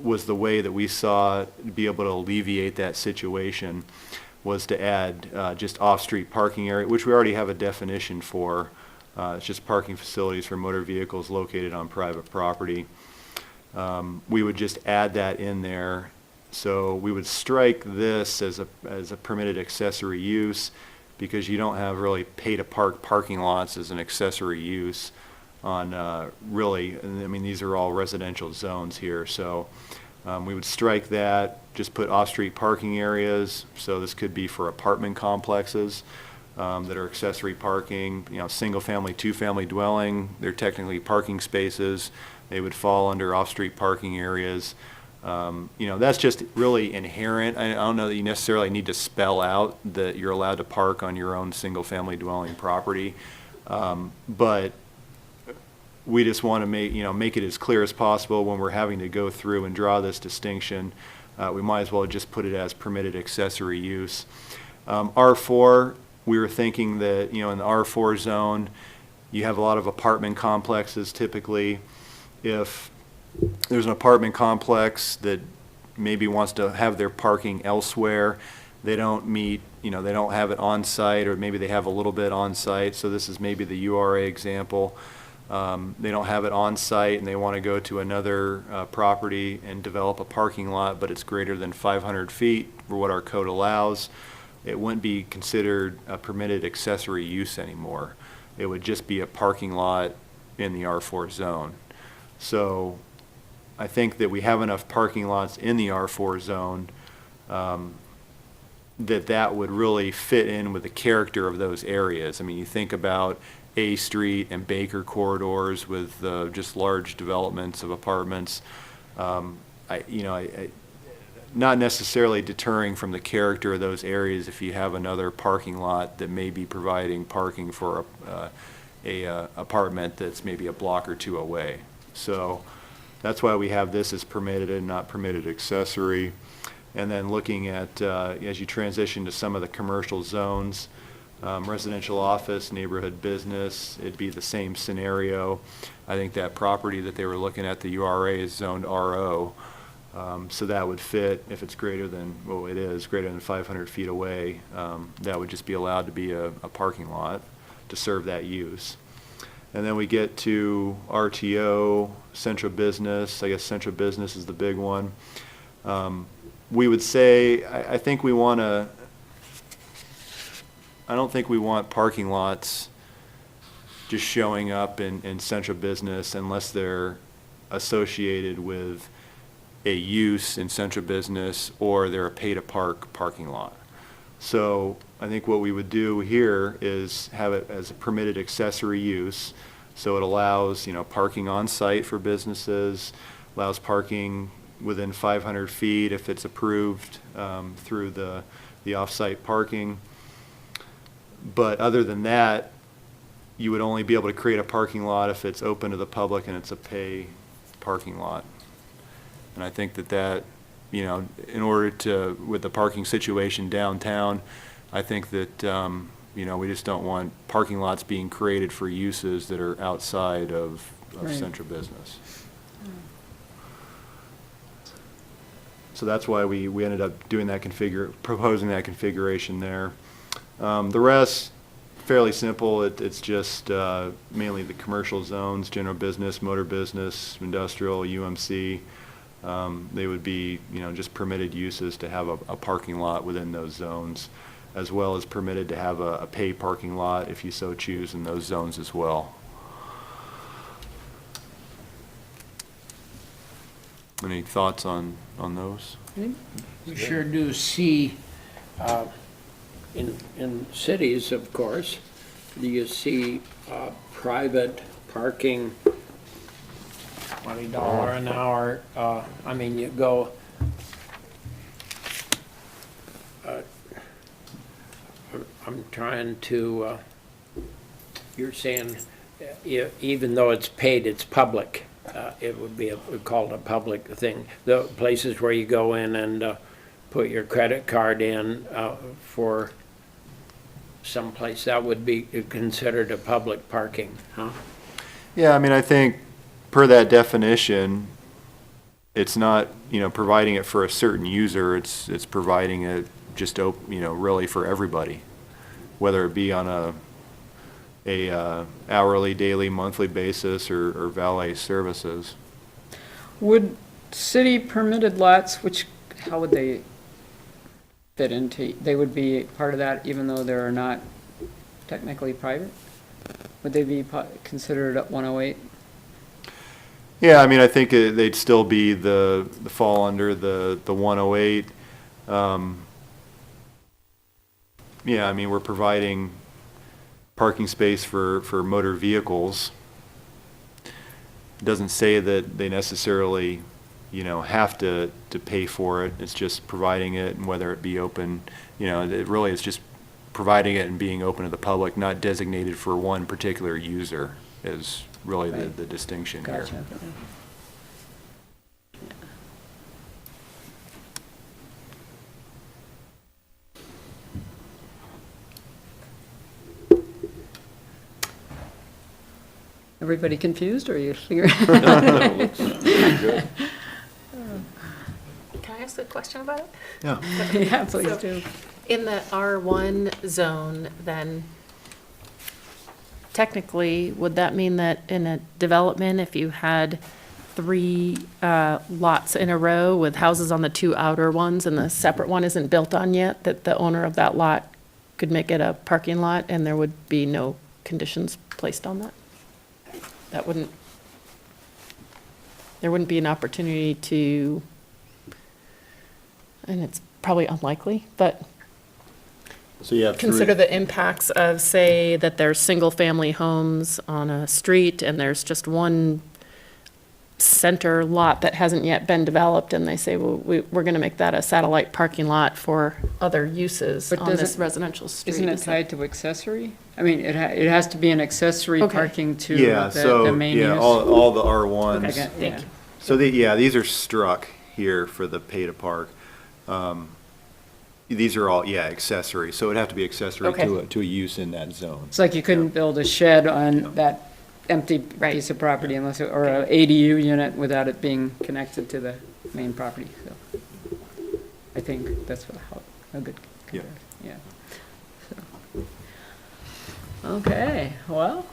D: was the way that we saw to be able to alleviate that situation, was to add just off-street parking area, which we already have a definition for. It's just parking facilities for motor vehicles located on private property. We would just add that in there. So we would strike this as a permitted accessory use, because you don't have really pay-to-park parking lots as an accessory use on these are all residential zones here. So we would strike that, just put off-street parking areas. So this could be for apartment complexes that are accessory parking, single-family, two-family dwelling. They're technically parking spaces. They would fall under off-street parking areas. That's just really inherent. I don't know that you necessarily need to spell out that you're allowed to park on your own single-family dwelling property. But we just want to make it as clear as possible when we're having to go through and draw this distinction. We might as well just put it as permitted accessory use. R4, we were thinking that, in the R4 zone, you have a lot of apartment complexes typically. If there's an apartment complex that maybe wants to have their parking elsewhere, they don't meet, they don't have it on site, or maybe they have a little bit on site. So this is maybe the URA example. They don't have it on site and they want to go to another property and develop a parking lot, but it's greater than 500 feet for what our code allows. it wouldn't be considered a permitted accessory use anymore. It would just be a parking lot in the R4 zone. So I think that we have enough parking lots in the R4 zone that would really fit in with the character of those areas. I mean, you think about A Street and Baker corridors with just large developments of apartments. Not necessarily deterring from the character of those areas if you have another parking lot that may be providing parking for a apartment that's maybe a block or two away. So that's why we have this as permitted and not permitted accessory. And then looking at, as you transition to some of the commercial zones, residential office, neighborhood business, it'd be the same scenario. I think that property that they were looking at, the URA, is zoned RO. So that would fit if it's greater than, well, it is greater than 500 feet away. That would just be allowed to be a parking lot to serve that use. And then we get to RTO, central business. I guess central business is the big one. We would say, I think we want to, I don't think we want parking lots just showing up in central business unless they're associated with a use in central business or they're a pay-to-park parking lot. So I think what we would do here is have it as a permitted accessory use. So it allows, parking on site for businesses, allows parking within 500 feet if it's approved through the off-site parking. But other than that, you would only be able to create a parking lot if it's open to the public and it's a pay parking lot. And I think that, in order to, with the parking situation downtown, I think that, we just don't want parking lots being created for uses that are outside of
A: Right.
D: central business. So that's why we ended up doing that proposing that configuration there. The rest, fairly simple. It's just mainly the commercial zones, general business, motor business, industrial, UMC. They would be, just permitted uses to have a parking lot within those zones, as well as permitted to have a pay parking lot if you so choose in those zones as well. Any thoughts on those?
F: We sure do see, in cities, of course, you see private parking, $20 an hour. You go, I'm trying to, you're saying, even though it's paid, it's public. It would be called a public thing. The places where you go in and put your credit card in for someplace, that would be considered a public parking, huh?
D: Yeah, I think per that definition, it's not, providing it for a certain user, it's providing it just, really for everybody, whether it be on a hourly, daily, monthly basis or valet services.
A: Would city permitted lots, how would they fit into, they would be part of that even though they're not technically private? Would they be considered 108?
D: Yeah, I think they'd still be the fall under the 108. Yeah, we're providing parking space for motor vehicles. It doesn't say that they necessarily, have to pay for it. It's just providing it, and whether it be open, it really is just providing it and being open to the public, not designated for one particular user is really the distinction here.
A: Gotcha. Everybody confused, or are you clear?
J: Can I ask a question about it?
D: Yeah.
A: Yeah, please do.
J: In the R1 zone, then, technically, would that mean that in a development, if you had 3 lots in a row with houses on the 2 outer ones, and the separate one isn't built on yet, that the owner of that lot could make it a parking lot, and there would be no conditions placed on that? There wouldn't be an opportunity to, and it's probably unlikely, but
D: So you have
J: consider the impacts of, say, that there's single-family homes on a street and there's just one center lot that hasn't yet been developed, and they say, well, we're going to make that a satellite parking lot for other uses
A: But
J: on this
A: doesn't-
J: residential street.
A: Isn't it
J: Is that-
A: tied to accessory? I mean, it has to be an accessory
J: Okay.
A: parking to
D: Yeah,
A: the
D: so,
A: main
D: yeah,
A: use?
D: all the R1s.
A: Okay, yeah.
D: So these are struck here for the pay to park. These are all, accessory, so it'd have to be accessory
J: Okay.
D: to a use in that zone.
A: It's like you couldn't build a shed on that empty
J: Right.
A: piece of property unless, or a ADU unit without it being connected to the main property, so. I think that's a good
D: Yeah.
A: comparison, yeah. So. Okay, well,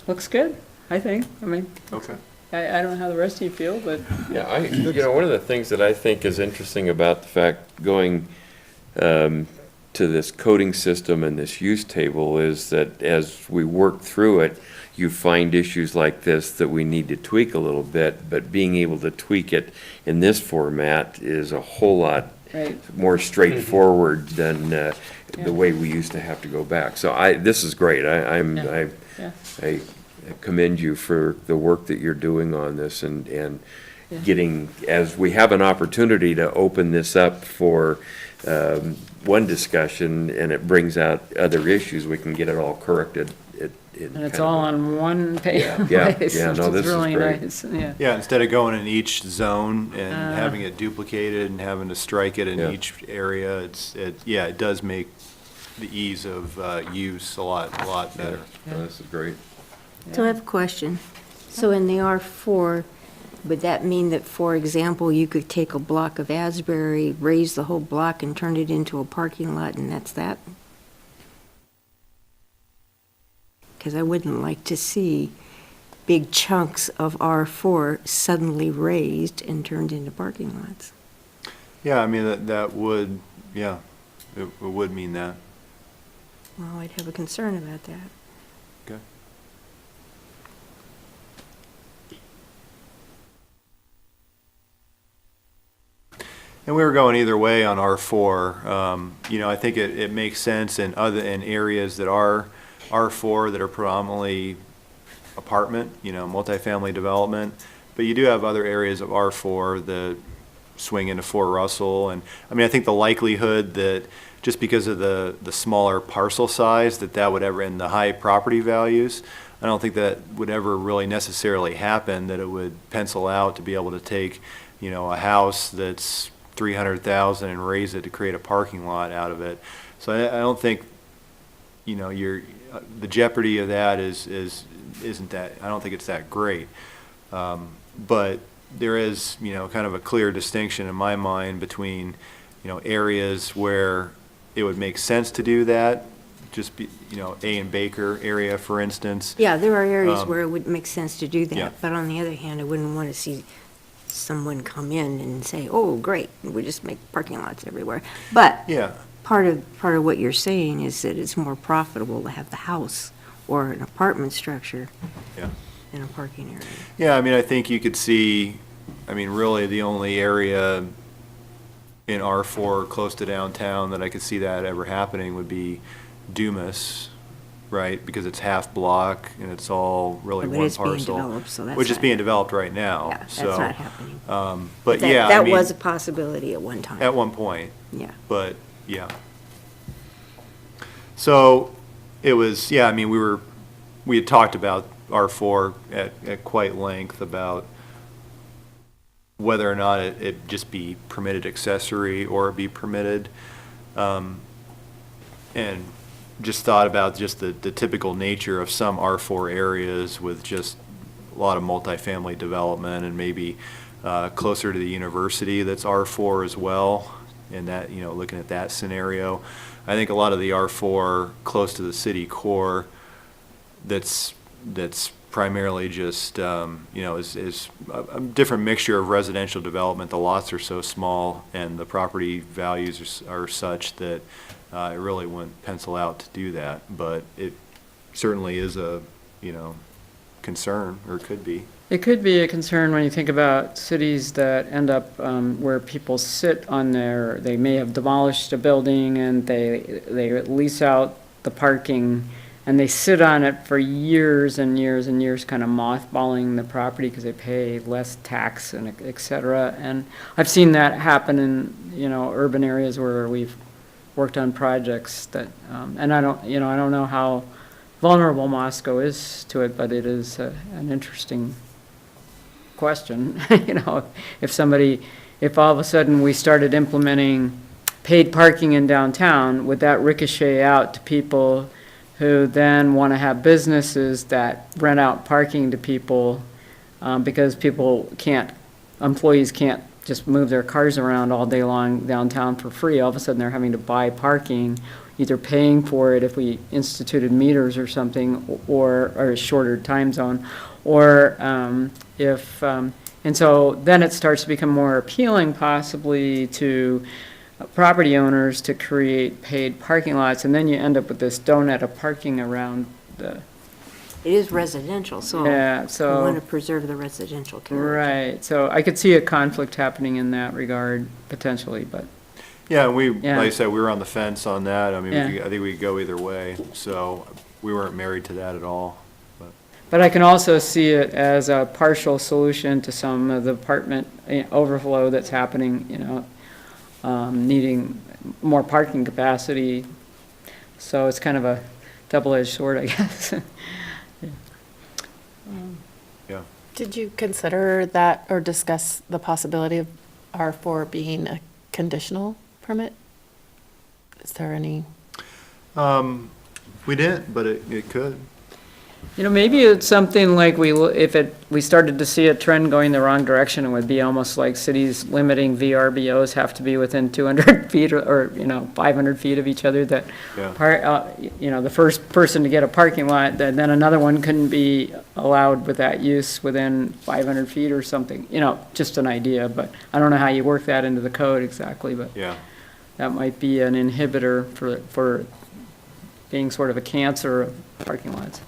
A: looks good, I think, I mean,
D: Okay.
A: I don't know how the rest of you feel, but
G: Yeah, one of the things that I think is interesting about the fact going to this coding system and this use table is that as we work through it, you find issues like this that we need to tweak a little bit, but being able to tweak it in this format is a whole lot
A: right,
G: more straightforward than
A: Yeah.
G: the way we used to have to go back. So this is great.
A: Yeah.
G: I commend you for the work that you're doing on this and
A: Yeah.
G: getting, as we have an opportunity to open this up for one discussion and it brings out other issues, we can get it all corrected.
A: and it's all on one page.
G: Yeah,
A: no,
G: no, this is
A: really
G: great.
A: nice, yeah.
D: Yeah, instead of going in each zone and having it duplicated and having to strike it in
G: Yeah.
D: each area, it does make the ease of use a lot better.
G: No, this is great.
I: So I have a question. So in the R4, would that mean that, for example, you could take a block of Asbury, raise the whole block and turn it into a parking lot, and that's that? Because I wouldn't like to see big chunks of R4 suddenly raised and turned into parking lots.
D: Yeah, I mean, that would, it would mean that.
I: Well, I'd have a concern about that.
D: Okay. And we were going either way on R4. I think it makes sense in areas that are R4 that are predominantly apartment, multifamily development. But you do have other areas of R4 that swing into Fort Russell. And I mean, I think the likelihood that just because of the smaller parcel size that would ever, and the high property values, I don't think that would ever really necessarily happen, that it would pencil out to be able to take, a house that's 300,000 and raise it to create a parking lot out of it. So I don't think, the jeopardy of that isn't that, I don't think it's that great. But there is, kind of a clear distinction in my mind between, areas where it would make sense to do that, just be, A and Baker area, for instance.
I: Yeah, there are areas where it would make sense to do
D: Yeah.
I: that, but on the other hand, I wouldn't want to see someone come in and say, oh, great, we just make parking lots everywhere. But
D: Yeah,
I: part of what you're saying is that it's more profitable to have the house or an apartment structure
D: yeah.
I: than a parking area.
D: Yeah, I mean, I think you could see, really the only area in R4 close to downtown that I could see that ever happening would be Dumas, right? Because it's half block and it's all really
I: But
D: one
I: it's being
D: parcel.
I: developed, so that's
D: Which is
I: not-
D: being developed right now,
I: Yeah, that's
D: so.
I: not happening.
D: But
I: That-
D: yeah, I
I: That
D: mean,
I: was a possibility at one time.
D: at one point,
I: Yeah.
D: but, yeah. So, it was, yeah, I mean, we had talked about R4 at quite length about whether or not it just be permitted accessory or be permitted. And just thought about just the typical nature of some R4 areas with just a lot of multifamily development and maybe closer to the university that's R4 as well. And that, looking at that scenario, I think a lot of the R4 close to the city core that's primarily just, is a different mixture of residential development. The lots are so small and the property values are such that it really wouldn't pencil out to do that. But it certainly is a, concern, or could be.
A: It could be a concern when you think about cities that end up where people sit on they may have demolished a building and they lease out the parking and they sit on it for years and years and years, kind of mothballing the property because they pay less tax and et cetera. And I've seen that happen in, urban areas where we've worked on projects that, and I don't know how vulnerable Moscow is to it, but it is an interesting question. If all of a sudden we started implementing paid parking in downtown, would that ricochet out to people who then want to have businesses that rent out parking to people because employees can't just move their cars around all day long downtown for free. All of a sudden they're having to buy parking, either paying for it if we instituted meters or something, or a shorter time zone, or and so then it starts to become more appealing possibly to property owners to create paid parking lots, and then you end up with this donut of parking around the.
I: It is residential, so
A: Yeah,
I: we
A: so.
I: want to preserve the residential character.
A: Right, so I could see a conflict happening in that regard potentially, but.
D: Yeah, and
A: Yeah.
D: like I said, we were on the fence on that. I mean,
A: Yeah.
D: I think we could go either way, so we weren't married to that at all.
A: But I can also see it as a partial solution to some of the apartment overflow that's happening, needing more parking capacity. So it's kind of a double-edged sword, I guess.
D: Yeah.
J: Did you consider that or discuss the possibility of R4 being a conditional permit? Is there any?
D: We didn't, but it could.
A: Maybe it's something like we started to see a trend going the wrong direction, it would be almost like cities limiting VRBOs have to be within 200 feet or 500 feet of each other, that
G: Yeah.
A: the first person to get a parking lot, then another one couldn't be allowed with that use within 500 feet or something, just an idea, but I don't know how you work that into the code exactly, but
D: Yeah.
A: that might be an inhibitor for being sort of a cancer of parking lots.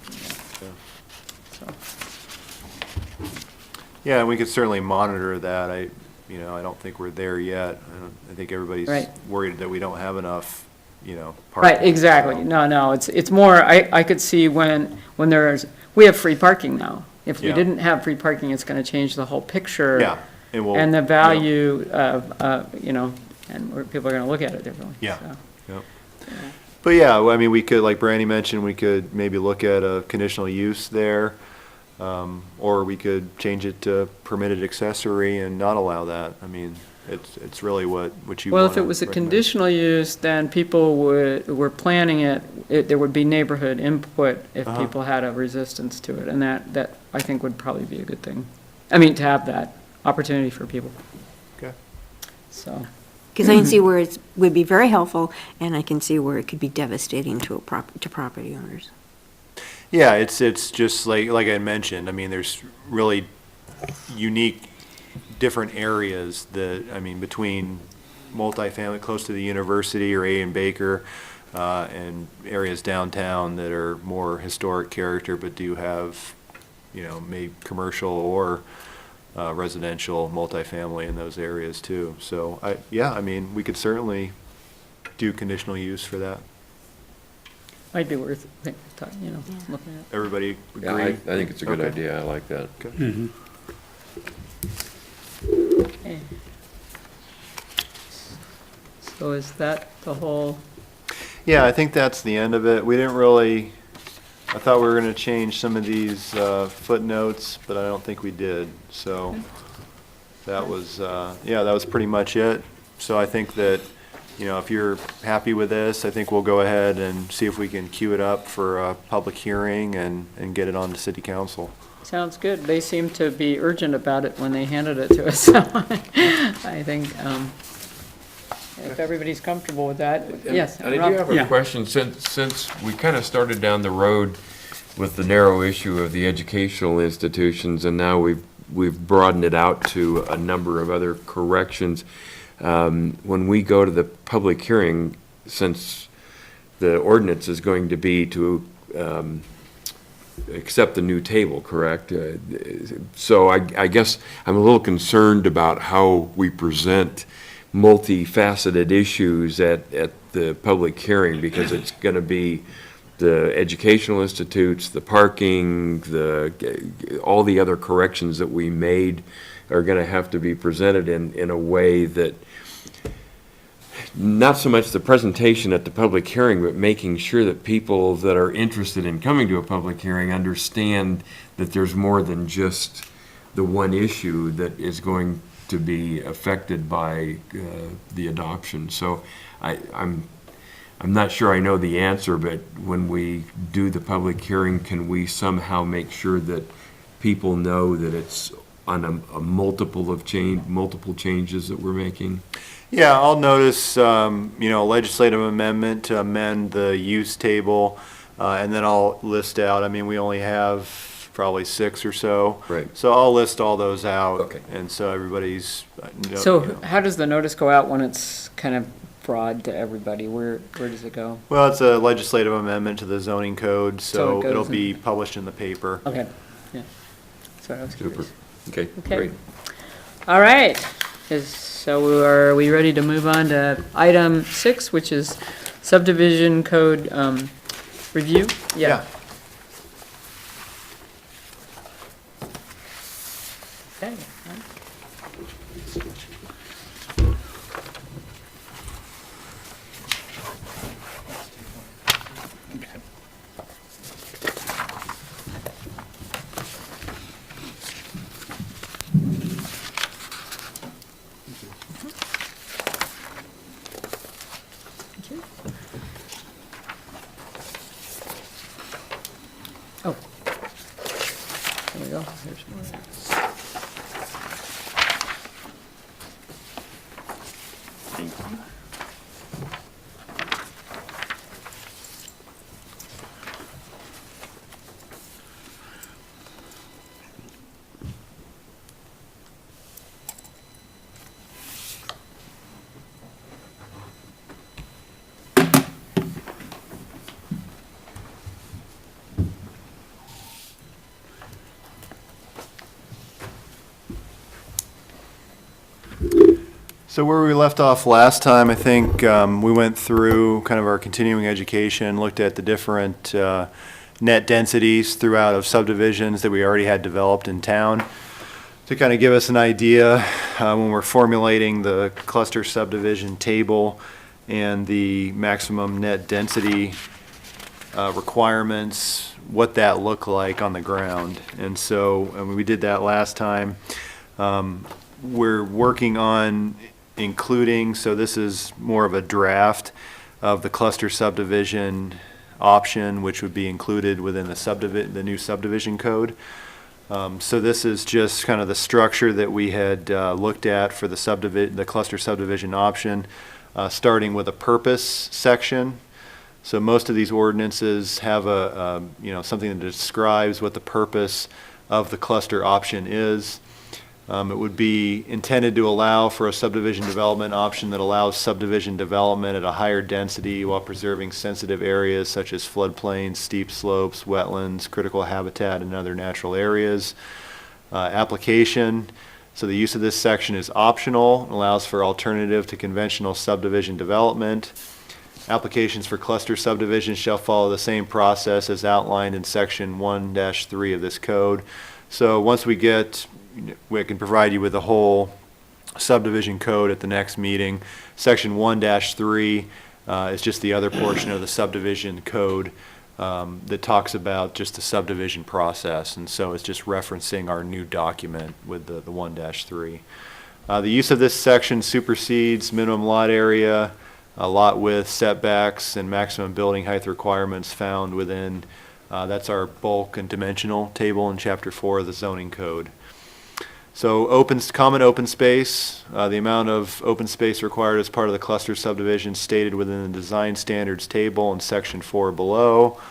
D: Yeah, and we could certainly monitor that. I don't think we're there yet. I think everybody's
A: Right.
D: worried that we don't have enough, parking.
A: Right, exactly.
D: so-
A: No, it's more, I could see when we have free parking now. If we
D: Yeah.
A: didn't have free parking, it's gonna change the whole picture.
D: Yeah, and we'll.
A: And the value of, and people are gonna look at it differently.
D: Yeah.
A: so.
D: Yep. But yeah, I mean, we could, like Brandy mentioned, we could maybe look at a conditional use there. Or we could change it to permitted accessory and not allow that. I mean, it's really what you
A: Well,
D: want
A: if
D: to
A: it was a
D: recommend.
A: conditional use, then people were planning it, there would be neighborhood input if
D: Uh-huh.
A: people had a resistance to it, and that I think would probably be a good thing. I mean, to have that opportunity for people,
D: Okay.
A: so.
I: Because I can see where it would be very helpful, and I can see where it could be devastating to property owners.
D: Yeah, it's just like I mentioned, I mean, there's really unique, different areas that, I mean, between multifamily close to the university or A and Baker, and areas downtown that are more historic character but do have, maybe commercial or residential multifamily in those areas too. So I mean, we could certainly do conditional use for that.
A: Might be worth, looking at.
D: Everybody
G: Yeah,
D: agree?
G: I think it's a good
D: Okay.
G: idea. I like that.
C: Mhm.
A: Okay. So is that the whole,
D: Yeah, I think that's the end of it. We didn't really, I thought we were gonna change some of these footnotes, but I don't think we did. So that was, that was pretty much it. So I think that, if you're happy with this, I think we'll go ahead and see if we can queue it up for a public hearing and get it on to city council.
A: sounds good. They seemed to be urgent about it when they handed it to us, so I think, if everybody's comfortable with that, yes.
G: And I
A: Rob?
G: do have
C: Yeah.
G: a question, since we kind of started down the road with the narrow issue of the educational institutions, and now we've broadened it out to a number of other corrections. When we go to the public hearing, since the ordinance is going to be to accept the new table, correct? So I guess I'm a little concerned about how we present multifaceted issues at the public hearing, because it's going to be the educational institutes, the parking, all the other corrections that we made are going to have to be presented in a way that, not so much the presentation at the public hearing, but making sure that people that are interested in coming to a public hearing understand that there's more than just the one issue that is going to be affected by the adoption. So I'm not sure I know the answer, but when we do the public hearing, can we somehow make sure that people know that it's on a multiple changes that we're making?
D: Yeah, I'll notice, a legislative amendment to amend the use table, and then I'll list out, we only have probably 6 or so.
G: Right.
D: So I'll list all those out.
G: Okay.
D: And so everybody's.
A: So how does the notice go out when it's kind of broad to everybody? Where does it go?
D: Well, it's a legislative amendment to the zoning code,
A: So
D: so
A: it goes
D: it'll
A: in-
D: be published in the paper.
A: Okay, yeah. Sorry, I was
G: Super.
A: curious.
G: Okay,
A: Okay.
G: great.
A: All right, so are we ready to move on to item 6, which is subdivision code review?
D: Yeah.
A: Okay. Oh. There we go. Here's more. Thank you.
D: So where we left off last time, I think we went through kind of our continuing education, looked at the different net densities throughout of subdivisions that we already had developed in town to kind of give us an idea when we're formulating the cluster subdivision table and the maximum net density requirements, what that looked like on the ground. And so we did that last time. We're working on including, so this is more of a draft of the cluster subdivision option, which would be included within the new subdivision code. So this is just kind of the structure that we had looked at for the cluster subdivision option, starting with a purpose section. So most of these ordinances have something that describes what the purpose of the cluster option is. It would be intended to allow for a subdivision development option that allows subdivision development at a higher density while preserving sensitive areas such as floodplains, steep slopes, wetlands, critical habitat, and other natural areas. Application, so the use of this section is optional, and allows for alternative to conventional subdivision development. Applications for cluster subdivisions shall follow the same process as outlined in section 1-3 of this code. So once we can provide you with the whole subdivision code at the next meeting. Section 1-3 is just the other portion of the subdivision code that talks about just the subdivision process. And so it's just referencing our new document with the 1-3. The use of this section supersedes minimum lot area, lot width, setbacks, and maximum building height requirements found within, that's our bulk and dimensional table in Chapter 4 of the zoning code. So common open space, the amount of open space required as part of the cluster subdivision stated within the design standards table in section 4 below.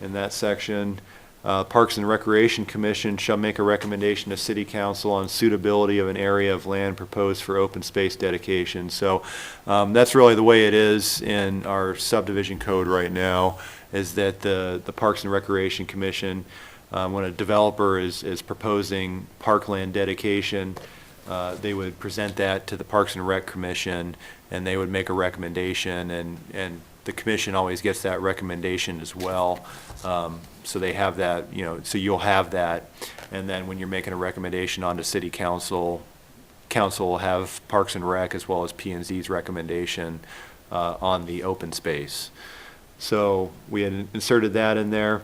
D: in that section. Parks and Recreation Commission shall make a recommendation to City Council on suitability of an area of land proposed for open space dedication. So that's really the way it is in our subdivision code right now, is that the Parks and Recreation Commission, when a developer is proposing parkland dedication, they would present that to the Parks and Rec Commission, and they would make a recommendation, and the commission always gets that recommendation as well. So they have that, so you'll have that. And then when you're making a recommendation onto City Council, Council will have Parks and Rec as well as P&Z's recommendation on the open space. So we had inserted that in there.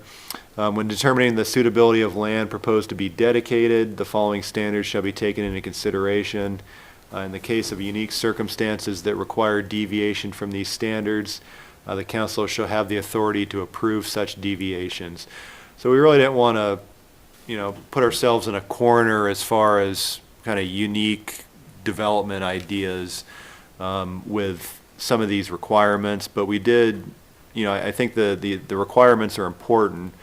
D: When determining the suitability of land proposed to be dedicated, the following standards shall be taken into consideration. In the case of unique circumstances that require deviation from these standards, the council shall have the authority to approve such deviations. So we really didn't want to, put ourselves in a corner as far as kind of unique development ideas with some of these requirements, but we did, I think the requirements are important,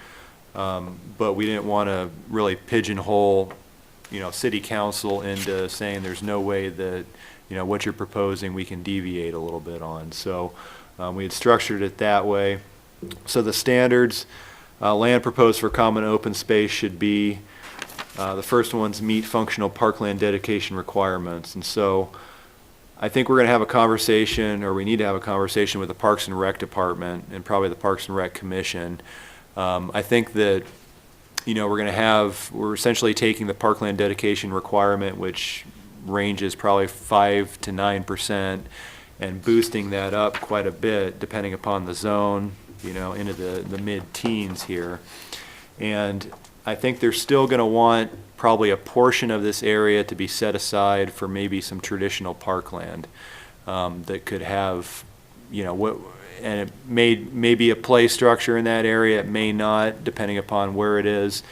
D: but we didn't want to really pigeonhole, city council into saying there's no way that, what you're proposing we can deviate a little bit on. So we had structured it that way. So the standards, land proposed for common open space should be, the first one's meet functional parkland dedication requirements. And so I think we're going to have a conversation, or we need to have a conversation with the Parks and Rec Department and probably the Parks and Rec Commission. I think that, we're essentially taking the parkland dedication requirement, which ranges probably 5 to 9%, and boosting that up quite a bit depending upon the zone, into the mid-teens here. And I think they're still going to want probably a portion of this area to be set aside for maybe some traditional parkland that could have, and it may be a play structure in that area, it may not, depending upon where it is.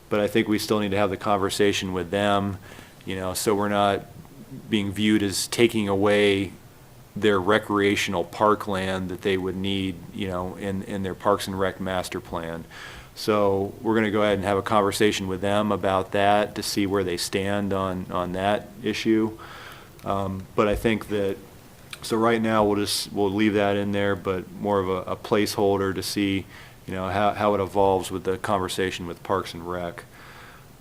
D: But I think we still need to have the conversation with them, so we're not being viewed as taking away their recreational parkland that they would need, in their Parks and Rec master plan. So we're going to go ahead and have a conversation with them about that to see where they stand on that issue. But I think that, so right now we'll leave that in there, but more of a placeholder to see, how it evolves with the conversation with Parks and Rec.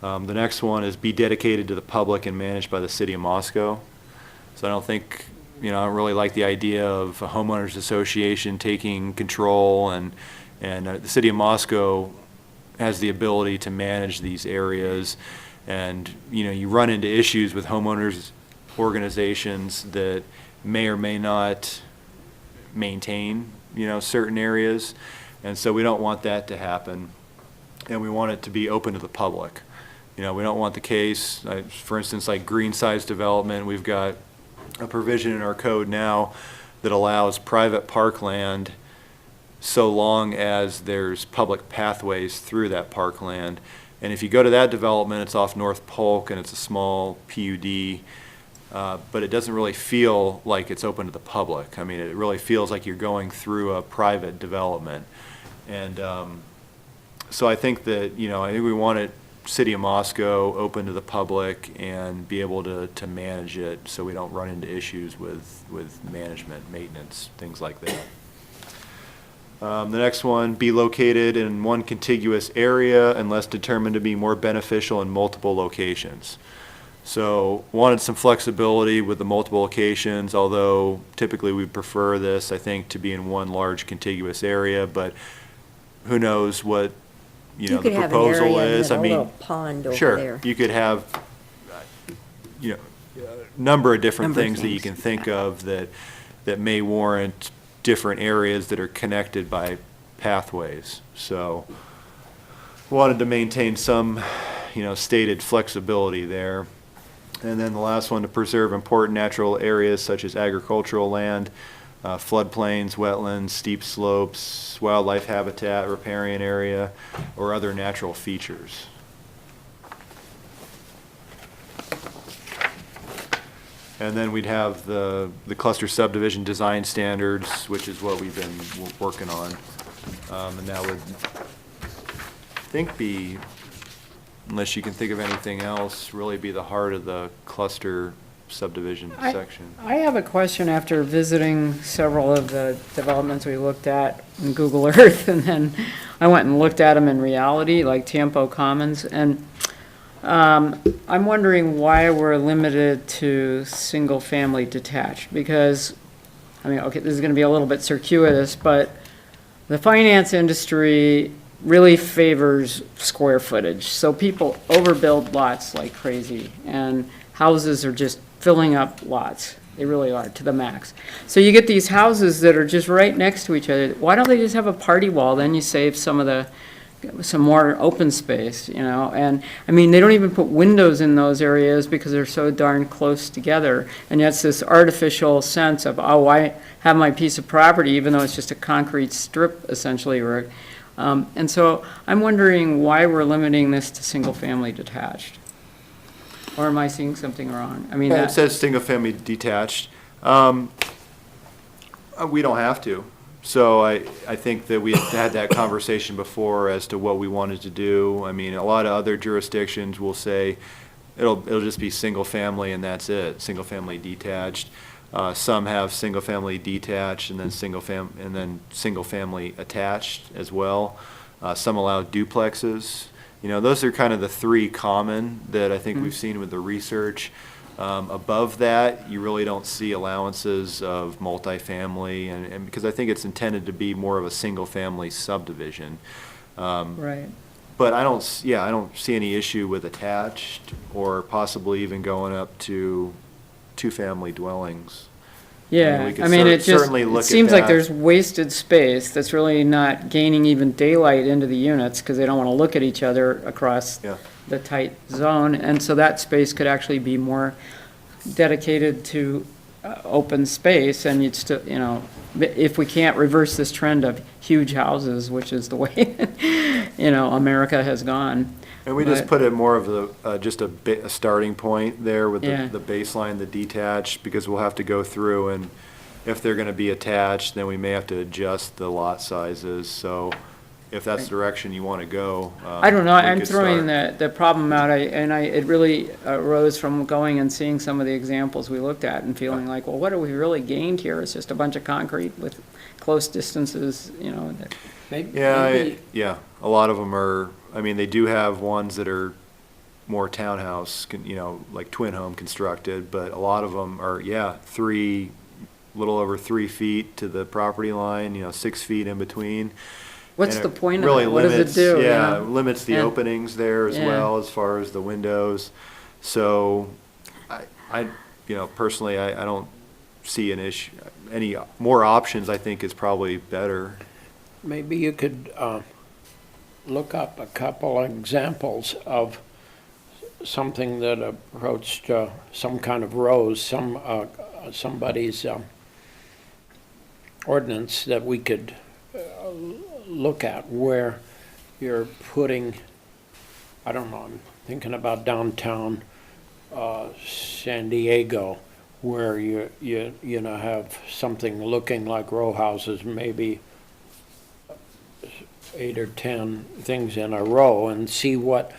D: The next one is be dedicated to the public and managed by the City of Moscow. So I don't think, I don't really like the idea of a homeowners association taking control, and the City of Moscow has the ability to manage these areas. And, you run into issues with homeowners organizations that may or may not maintain, certain areas. And so we don't want that to happen. And we want it to be open to the public. We don't want the case, for instance, like green size development, we've got a provision in our code now that allows private parkland so long as there's public pathways through that parkland. And if you go to that development, it's off North Polk and it's a small PUD, but it doesn't really feel like it's open to the public. I mean, it really feels like you're going through a private development. And so I think that, I think we want it City of Moscow open to the public and be able to manage it so we don't run into issues with management, maintenance, things like that. The next one, be located in one contiguous area unless determined to be more beneficial in multiple locations. So wanted some flexibility with the multiple locations, although typically we prefer this, I think, to be in one large contiguous area, but who knows what, the proposal is.
I: A little pond over
D: sure,
I: there.
D: you could have, a number of different things that you can think of that may warrant different areas that are connected by pathways. So wanted to maintain some, stated flexibility there. And then the last one, to preserve important natural areas such as agricultural land, floodplains, wetlands, steep slopes, wildlife habitat, riparian area, or other natural features. And then we'd have the cluster subdivision design standards, which is what we've been working on. And that would think be, unless you can think of anything else, really be the heart of the cluster subdivision section.
A: I have a question after visiting several of the developments we looked at in Google Earth, and then I went and looked at them in reality, like Tampo Commons, and I'm wondering why we're limited to single-family detached, because, I mean, okay, this is gonna be a little bit circuitous, but the finance industry really favors square footage, so people overbuild lots like crazy, and houses are just filling up lots. They really are, to the max. So you get these houses that are just right next to each other. Why don't they just have a party wall? Then you save some more open space, you know? And, I mean, they don't even put windows in those areas because they're so darn close together. And yet it's this artificial sense of, oh, I have my piece of property, even though it's just a concrete strip, essentially. And so I'm wondering why we're limiting this to single-family detached. Or am I seeing something wrong? I mean,
D: Yeah, it says single-family detached. We don't have to. So I think that we had that conversation before as to what we wanted to do. I mean, a lot of other jurisdictions will say it'll just be single-family and that's it, single-family detached. Some have single-family detached and then single-family attached as well. Some allow duplexes. You know, those are kind of the three common that I think we've seen with the research. Above that, you really don't see allowances of multifamily, and because I think it's intended to be more of a single-family subdivision.
A: right.
D: But I don't see any issue with attached or possibly even going up to two-family dwellings.
A: Yeah,
D: we could
A: I mean, it just,
D: certainly look
A: it
D: at
A: seems like
D: that.
A: there's wasted space that's really not gaining even daylight into the units because they don't want to look at each other across
D: Yeah.
A: the tight zone. And so that space could actually be more dedicated to open space, and you'd still, you know, if we can't reverse this trend of huge houses, which is the way, you know, America has gone.
D: And we just
A: But-
D: put it more of just a starting point there with
A: Yeah.
D: the baseline, the detached, because we'll have to go through and if they're gonna be attached, then we may have to adjust the lot sizes, so if that's the direction you wanna go.
A: I don't know,
D: we
A: I'm
D: could
A: throwing
D: start.
A: the problem out, it really arose from going and seeing some of the examples we looked at and feeling like, well, what have we really gained here? It's just a bunch of concrete with close distances, you know.
D: Yeah, a lot of them are, I mean, they do have ones that are more townhouse, you know, like twin home constructed, but a lot of them are, little over 3 feet to the property line, you know, 6 feet in between.
A: What's
D: And
A: the point of
D: really
A: it? What does it
D: limits-
A: do?
D: Yeah,
A: you know?
D: limits the
A: Yeah.
D: openings there as
A: Yeah.
D: well as far as the windows. So personally, I don't see an issue. Any more options, I think, is probably better.
F: Maybe you could look up a couple examples of something that approached some kind of rose, somebody's ordinance that we could look at where you're putting, I don't know, I'm thinking about downtown San Diego, where you know, have something looking like row houses, maybe 8 or 10 things in a row, and see what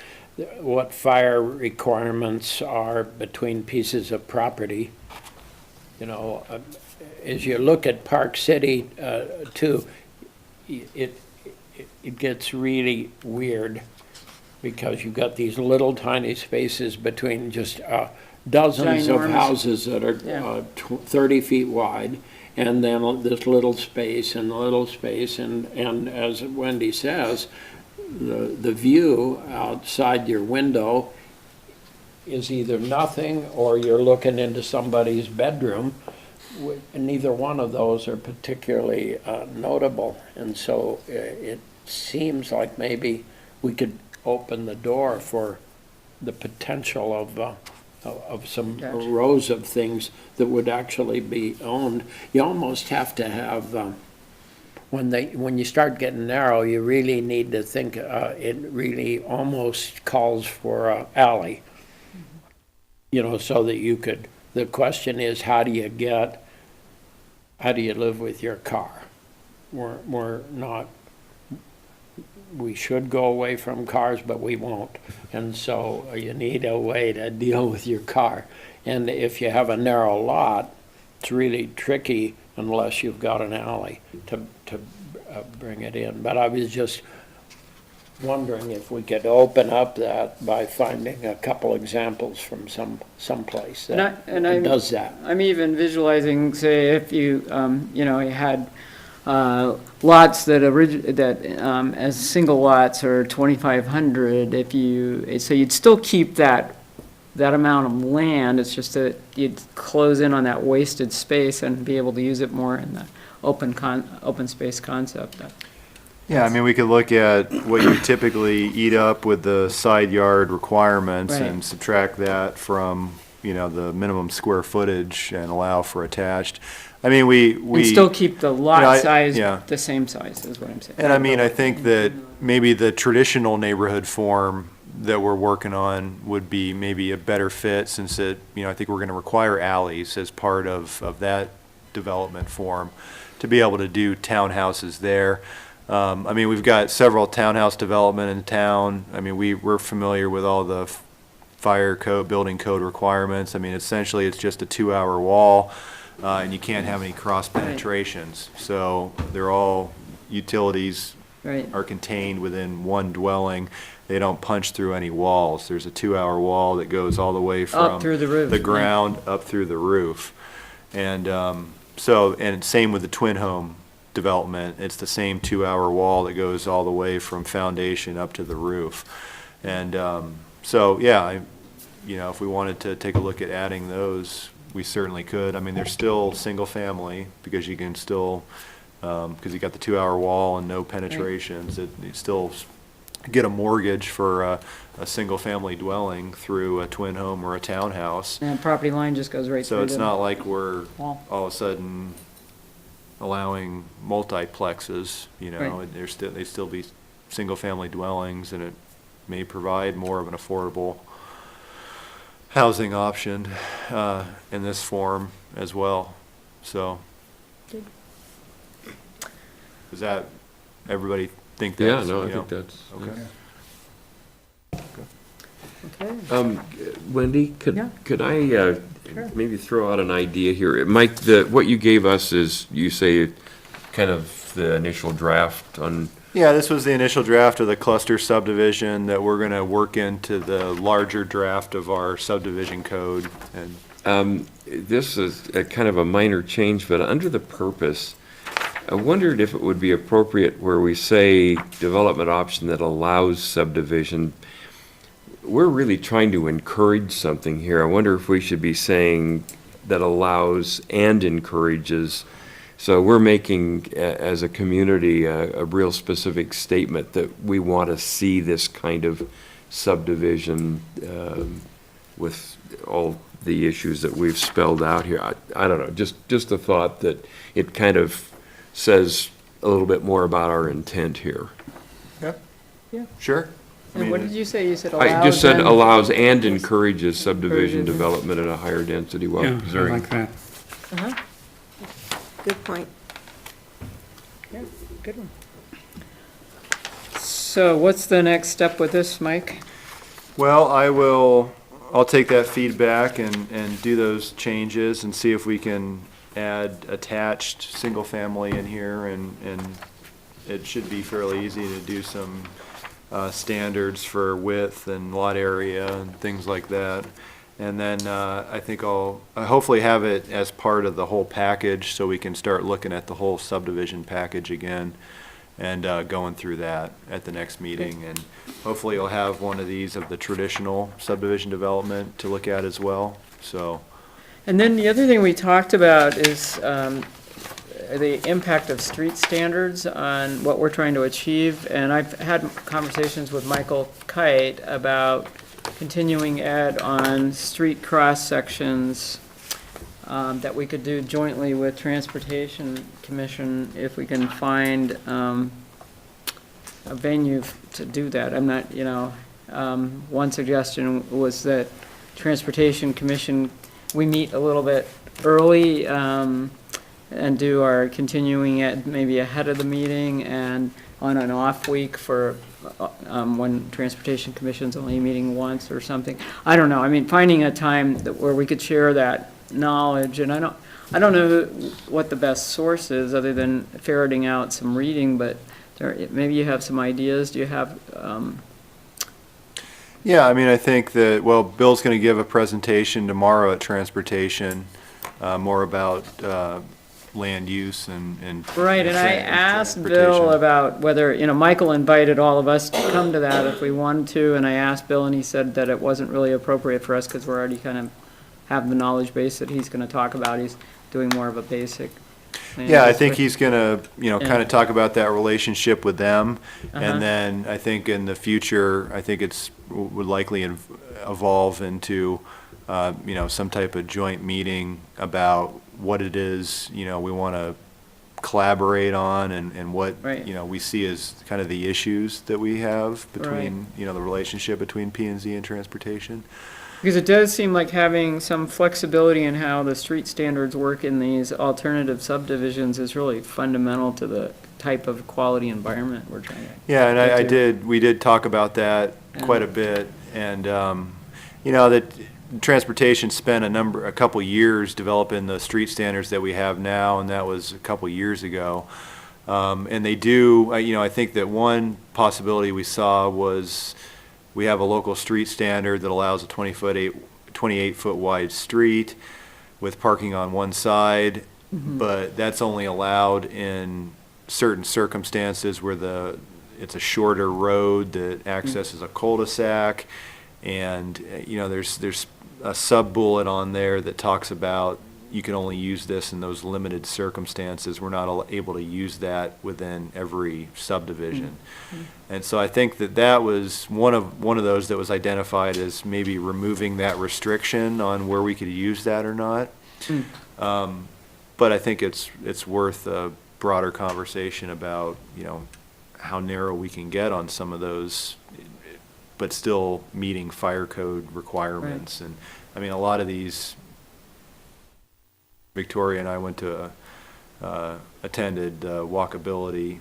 F: fire requirements are between pieces of property. You know, as you look at Park City too, it gets really weird because you've got these little tiny spaces between just dozens of
A: Ginormous.
F: houses that are
A: Yeah.
F: 30 feet wide, and then this little space and and as Wendy says, the view outside your window is either nothing or you're looking into somebody's bedroom. Neither one of those are particularly notable, and so it seems like maybe we could open the door for the potential of some
A: Gotcha.
F: rows of things that would actually be owned. You almost have to have, when you start getting narrow, you really need to think, it really almost calls for a alley. You know, so that you could, the question is, how do you live with your car? We're not we should go away from cars, but we won't. And so you need a way to deal with your car. And if you have a narrow lot, it's really tricky unless you've got an alley to bring it in. But I was just wondering if we could open up that by finding a couple examples from someplace that does that.
A: I'm even visualizing, say, if you, you know, you had lots that as single lots are 2,500, so you'd still keep that amount of land, it's just that you'd close in on that wasted space and be able to use it more in the open space concept.
D: Yeah, I mean, we could look at what you typically eat up with the side yard requirements
A: Right.
D: and subtract that from, you know, the minimum square footage and allow for attached. I mean, we.
A: And still keep the lot size
D: yeah.
A: the same size, is what I'm saying.
D: And I mean, I think that maybe the traditional neighborhood form that we're working on would be maybe a better fit, since it, you know, I think we're gonna require alleys as part of that development form to be able to do townhouses there. I mean, we've got several townhouse development in town. I mean, we're familiar with all the fire code, building code requirements. I mean, essentially, it's just a 2-hour wall, and you can't have any cross penetrations. So they're all utilities
A: Right.
D: are contained within one dwelling. They don't punch through any walls. There's a 2-hour wall that goes all the way from
A: through the roof,
D: the
A: right.
D: ground up through the roof. And and same with the twin home development. It's the same 2-hour wall that goes all the way from foundation up to the roof. And so, yeah, you know, if we wanted to take a look at adding those, we certainly could. I mean, they're still single family because you can still, because you got the 2-hour wall and no penetrations, you still get a mortgage for a single family dwelling through a twin home or a townhouse.
A: And property line just goes right through
D: So it's
A: the
D: not like we're
A: wall.
D: all of a sudden allowing multiplexes, you know,
A: Right.
D: they still be single-family dwellings, and it may provide more of an affordable housing option in this form as well, so.
A: Good.
D: Does that, everybody think
G: Yeah,
D: that's,
G: no, I
D: you know,
G: think that's.
D: okay.
A: Okay.
G: Wendy,
A: Yeah.
G: could I maybe throw out an idea here? Mike, what you gave us is, you say, kind of the initial draft on,
D: Yeah, this was the initial draft of the cluster subdivision that we're gonna work into the larger draft of our subdivision code. And
G: this is a kind of a minor change, but under the purpose, I wondered if it would be appropriate where we say development option that allows subdivision. We're really trying to encourage something here. I wonder if we should be saying that allows and encourages. So we're making, as a community, a real specific statement that we want to see this kind of subdivision with all the issues that we've spelled out here. I don't know, just a thought that it kind of says a little bit more about our intent here.
A: Yeah.
D: Sure. I
A: And
D: mean,
A: what did you say? You said allows?
G: I just said
A: and-
G: allows and encourages subdivision
A: Encourages.
G: development at a higher density while
C: Yeah, I
G: preserving.
C: like that.
I: Good point.
A: Yeah, good one. So what's the next step with this, Mike?
D: Well, I'll take that feedback and do those changes and see if we can add attached single-family in here, and it should be fairly easy to do some standards for width and lot area and things like that. And then I think I'll hopefully have it as part of the whole package, so we can start looking at the whole subdivision package again and going through that at the next meeting. And hopefully you'll have one of these of the traditional subdivision development to look at as well, so.
A: And then the other thing we talked about is the impact of street standards on what we're trying to achieve. And I've had conversations with Michael Kite about continuing ed on street cross-sections that we could do jointly with Transportation Commission if we can find a venue to do that. I'm not, you know, one suggestion was that Transportation Commission, we meet a little bit early and do our continuing ed maybe ahead of the meeting, and on an off week for, when Transportation Commission's only meeting once or something. I don't know, I mean, finding a time where we could share that knowledge, and I don't know what the best source is, other than ferreting out some reading, but maybe you have some ideas, do you have,
D: Yeah, I mean, I think that, well, Bill's going to give a presentation tomorrow at Transportation, more about land use and.
A: right, and I asked Bill
D: transportation.
A: about whether, Michael invited all of us to come to that if we wanted to, and I asked Bill, and he said that it wasn't really appropriate for us, because we're already kind of have the knowledge base that he's gonna talk about. He's doing more of a basic.
D: Yeah, I think he's gonna, kind
A: Yeah.
D: of talk about that relationship with them.
A: Uh-huh.
D: And then I think in the future, I think would likely evolve into, some type of joint meeting about what it is, we want to collaborate on and what,
A: Right.
D: we see as kind of the issues that we have between, the relationship between P and Z and transportation.
A: Because it does seem like having some flexibility in how the street standards work in these alternative subdivisions is really fundamental to the type of quality environment we're trying to.
D: Yeah, and
A: get to.
D: we did talk about that quite a bit, and, that transportation spent a couple years developing the street standards that we have now, and that was a couple years ago. And they do, I think that one possibility we saw was, we have a local street standard that allows a 28-foot wide street with parking on one side, but that's only allowed in certain circumstances where it's a shorter road that accesses a cul-de-sac, and there's a sub-bullet on there that talks about you can only use this in those limited circumstances. We're not able to use that within every subdivision. And so I think that was one of those that was identified as maybe removing that restriction on where we could use that or not. But I think it's worth a broader conversation about, how narrow we can get on some of those, but still meeting fire code requirements. And I mean, a lot of these, Victoria and I went to attended walkability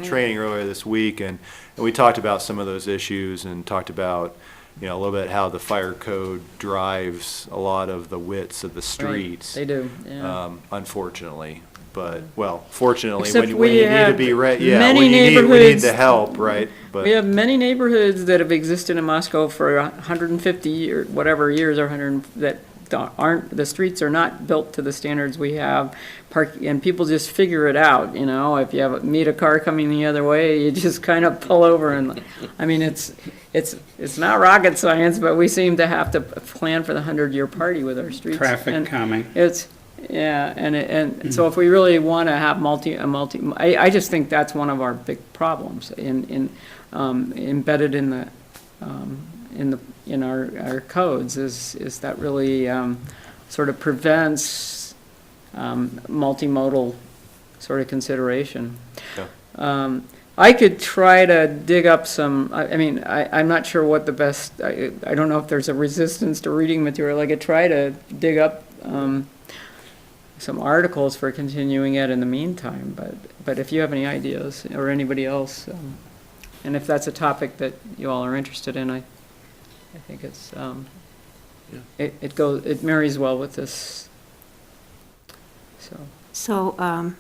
D: training earlier this week, and we talked about some of those issues and talked about, a little bit how the fire code drives a lot of the widths of the streets.
A: They do, yeah.
D: Unfortunately, but, well, fortunately,
A: Except
D: when
A: we
D: you need to
A: have
D: be
A: many
D: we need
A: neighborhoods-
D: the help, right? But
A: We have many neighborhoods that have existed in Moscow for 150 or whatever years, or 100, that the streets are not built to the standards we have. And people just figure it out, if you meet a car coming the other way, you just kind of pull over and, I mean, it's not rocket science, but we seem to have to plan for the 100-year party with our streets.
C: Traffic
A: And
C: calming.
A: Yeah, and so if we really want to have I just think that's one of our big problems embedded in our codes is that really sort of prevents multimodal sort of consideration.
D: Yeah.
A: I could try to dig up some, I'm not sure what the best, I don't know if there's a resistance to reading material. I could try to dig up some articles for continuing it in the meantime, but if you have any ideas, or anybody else, and if that's a topic that you all are interested in, I think it's, it marries well with this, so.
I: So,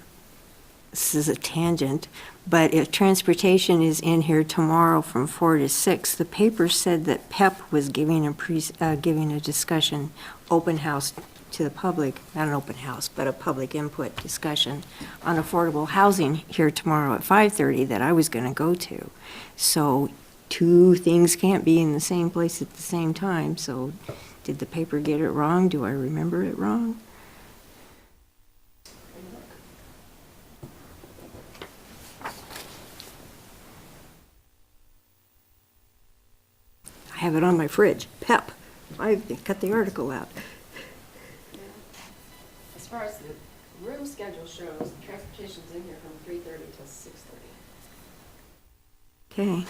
I: this is a tangent, but if transportation is in here tomorrow from 4 to 6, the paper said that PEP was giving a discussion, open house to the public, not an open house, but a public input discussion on affordable housing here tomorrow at 5:30 that I was going to go to. So two things can't be in the same place at the same time. So did the paper get it wrong? Do I remember it wrong? I have it on my fridge. PEP. I cut the article out.
J: As far as the room schedule shows, transportation's in here from 3:30 till 6:30.
I: Okay.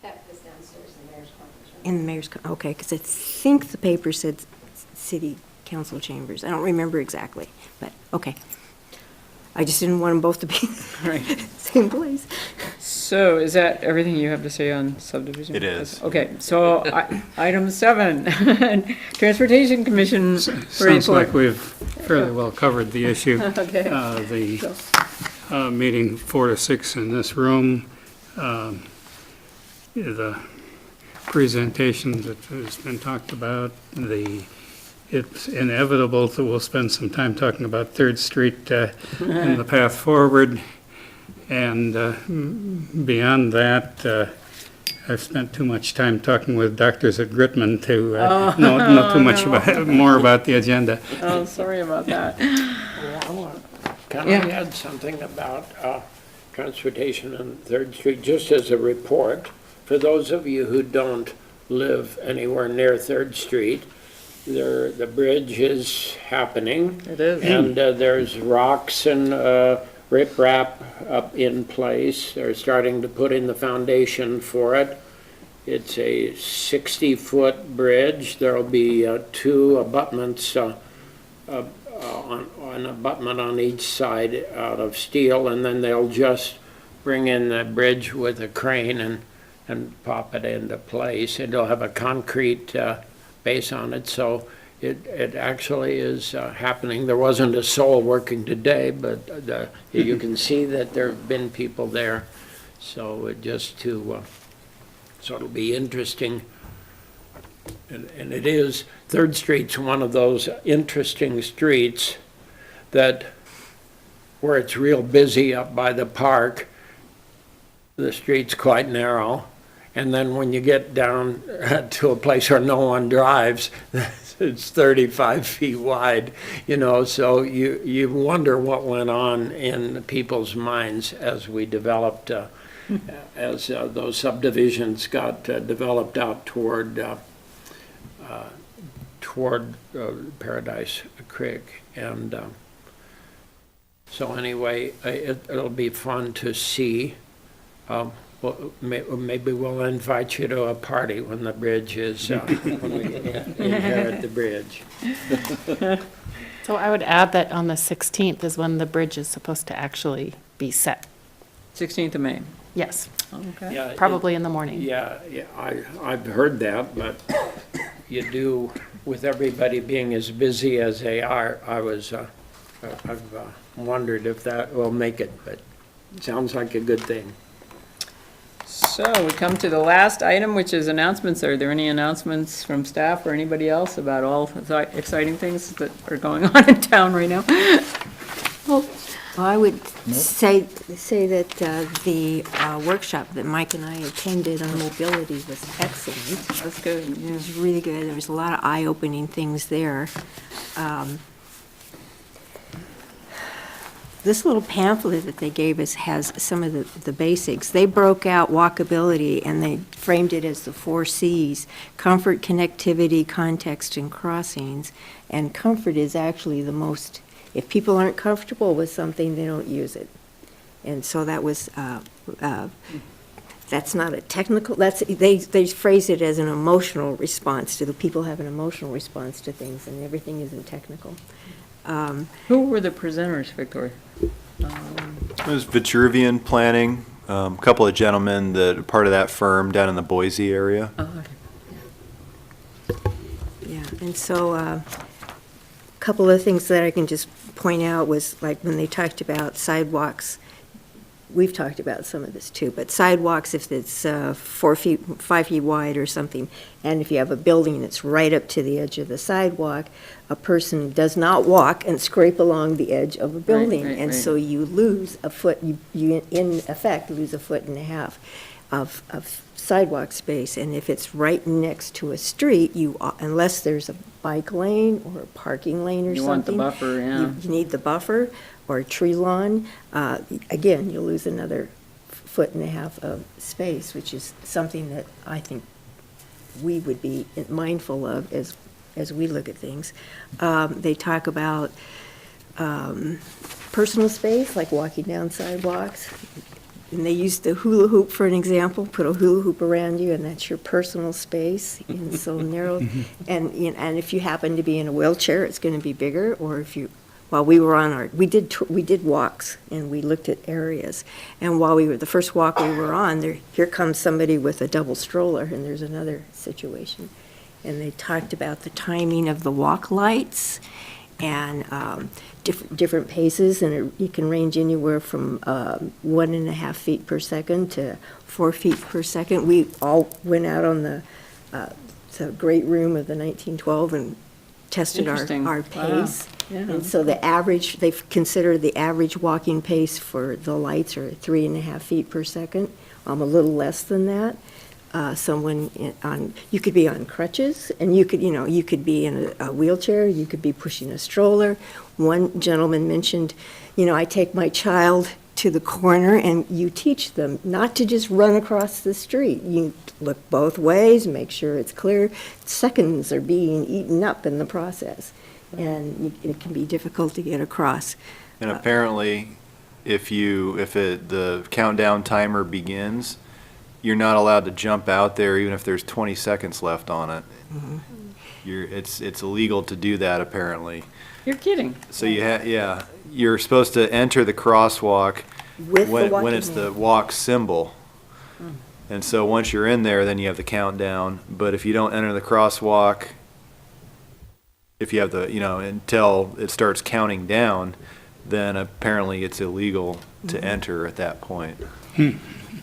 J: That is downstairs in the mayor's conference room.
I: In the mayor's, okay, because I think the paper said city council chambers. I don't remember exactly, but, okay. I just didn't want them both to be
A: Right.
I: same place.
A: So is that everything you have to say on subdivision?
D: It is.
A: Okay, so item 7, Transportation Commission
C: Sounds
A: report.
C: like we've fairly well covered the issue.
A: Okay.
C: The meeting 4 to 6 in this room, the presentation that has been talked about, it's inevitable that we'll spend some time talking about Third Street and the path forward. And beyond that, I've spent too much time talking with doctors at Gritman to know too much more about the agenda.
A: Oh, sorry about that.
F: Can I add something about transportation on Third Street, just as a report? For those of you who don't live anywhere near Third Street, the bridge is happening.
A: It is.
F: And there's rocks and riprap up in place. They're starting to put in the foundation for it. It's a 60-foot bridge. There'll be 2 abutments, an abutment on each side out of steel, and then they'll just bring in the bridge with a crane and pop it into place. It'll have a concrete base on it, so it actually is happening. There wasn't a soul working today, but you can see that there have been people there. So so it'll be interesting. And it is, Third Street's one of those interesting streets that where it's real busy up by the park, the street's quite narrow. And then when you get down to a place where no one drives, it's 35 feet wide, so you wonder what went on in people's minds as we developed, as those subdivisions got developed out toward Paradise Creek. And so anyway, it'll be fun to see. Well, maybe we'll invite you to a party when the bridge is, when we inherit the bridge.
J: So I would add that on the 16th is when the bridge is supposed to actually be set.
A: 16th of May.
J: Yes,
A: Okay.
F: Yeah,
J: probably in the morning.
F: Yeah, I've heard that, but you do, with everybody being as busy as they are, I've wondered if that will make it, but it sounds like a good thing.
A: So we come to the last item, which is announcements. Are there any announcements from staff or anybody else about all the exciting things that are going on in town right now?
I: Well, I would say that the workshop that Mike and I attended on mobility was excellent.
A: That's good,
I: It
A: yeah.
I: was really good. There was a lot of eye-opening things there. This little pamphlet that they gave us has some of the basics. They broke out walkability and they framed it as the 4 Cs: comfort, connectivity, context, and crossings. And comfort is actually the most, if people aren't comfortable with something, they don't use it. And so that was, that's not a technical, they phrase it as an emotional response to the people have an emotional response to things, and everything isn't technical.
A: Who were the presenters, Victoria?
D: It was Vitruvian Planning, a couple of gentlemen that are part of that firm down in the Boise area.
I: Yeah, and so a couple of things that I can just point out was like when they talked about sidewalks, we've talked about some of this too, but sidewalks, if it's 5 feet wide or something, and if you have a building that's right up to the edge of the sidewalk, a person does not walk and scrape along the edge of a building.
A: right,
I: And
A: right.
I: so you lose a foot, you in effect lose 1.5 feet of sidewalk space. And if it's right next to a street, unless there's a bike lane or a parking lane or
A: You want the
I: something.
A: buffer, yeah.
I: You need the buffer or a tree lawn. Again, you'll lose another 1.5 feet of space, which is something that I think we would be mindful of as we look at things. They talk about personal space, like walking down sidewalks. and they used the hula hoop for an example, put a hula hoop around you, and that's your personal space, and so narrow. And, and if you happen to be in a wheelchair, it's going to be bigger, or if you, while we were on our, we did walks, and we looked at areas. And while the first walk we were on, here comes somebody with a double stroller, and there's another situation. And they talked about the timing of the walk lights, and different paces, and you can range anywhere from 1.5 feet per second to 4 feet per second. We all went out on the great room of the 1912 and tested
A: Interesting.
I: our
A: Wow.
I: pace.
A: Yeah.
I: And so the average, they've considered the average walking pace for the lights are 3.5 feet per second. A little less than that. You could be on crutches, and you could be in a wheelchair, you could be pushing a stroller. One gentleman mentioned, I take my child to the corner, and you teach them not to just run across the street. You look both ways, make sure it's clear. Seconds are being eaten up in the process, and it can be difficult to get across.
D: And apparently, if the countdown timer begins, you're not allowed to jump out there even if there's 20 seconds left on it.
I: Mm-hmm.
D: It's illegal to do that apparently.
A: You're kidding.
D: So you're supposed to enter the crosswalk
I: With the
D: when
I: walking
D: it's the
I: man.
D: walk symbol. And so once you're in there, then you have the countdown. But if you don't enter the crosswalk, if you have until it starts counting down, then apparently it's illegal to enter at that point.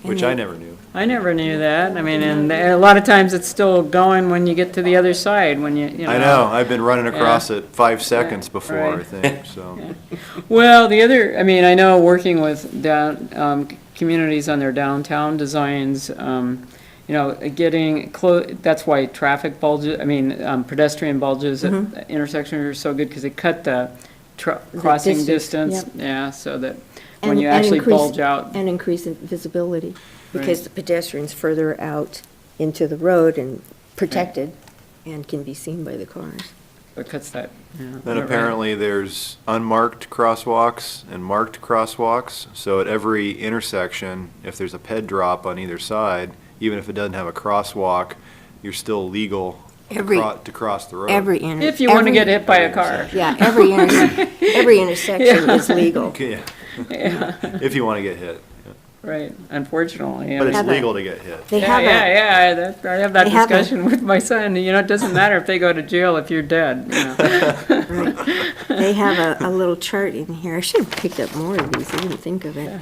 D: Which I never knew.
A: I never knew that. I mean, and a lot of times it's still going when you get to the other side, when you know.
D: I know, I've been running across
A: Yeah.
D: it 5 seconds before, I
A: right.
D: think, so.
A: Well, I know working with communities on their downtown designs, getting close, that's why traffic bulges, pedestrian bulges at intersections are so good, because they cut the crossing distance.
I: distance,
A: Yeah, so that when
I: And-
A: you
I: and
A: actually
I: increase-
A: bulge out.
I: And increase in visibility, because
A: Right.
I: the pedestrian's further out into the road and protected and can be seen by the cars.
A: It cuts that, yeah.
D: Then
A: you're right.
D: apparently there's unmarked crosswalks and marked crosswalks. So at every intersection, if there's a ped drop on either side, even if it doesn't have a crosswalk, you're still legal to cross the road.
A: If you want to get hit by a car.
I: Yeah, every intersection is legal.
D: Yeah. If you want to get hit.
A: Right, unfortunately.
D: But it's
I: Have a-
D: legal to get hit.
I: They
A: Yeah,
I: have
A: yeah, yeah, I have that
I: they have a-
A: discussion with my son, it doesn't matter if they go to jail if you're dead,
I: They have a little chart in here. I should have picked up more of these. I didn't think of it.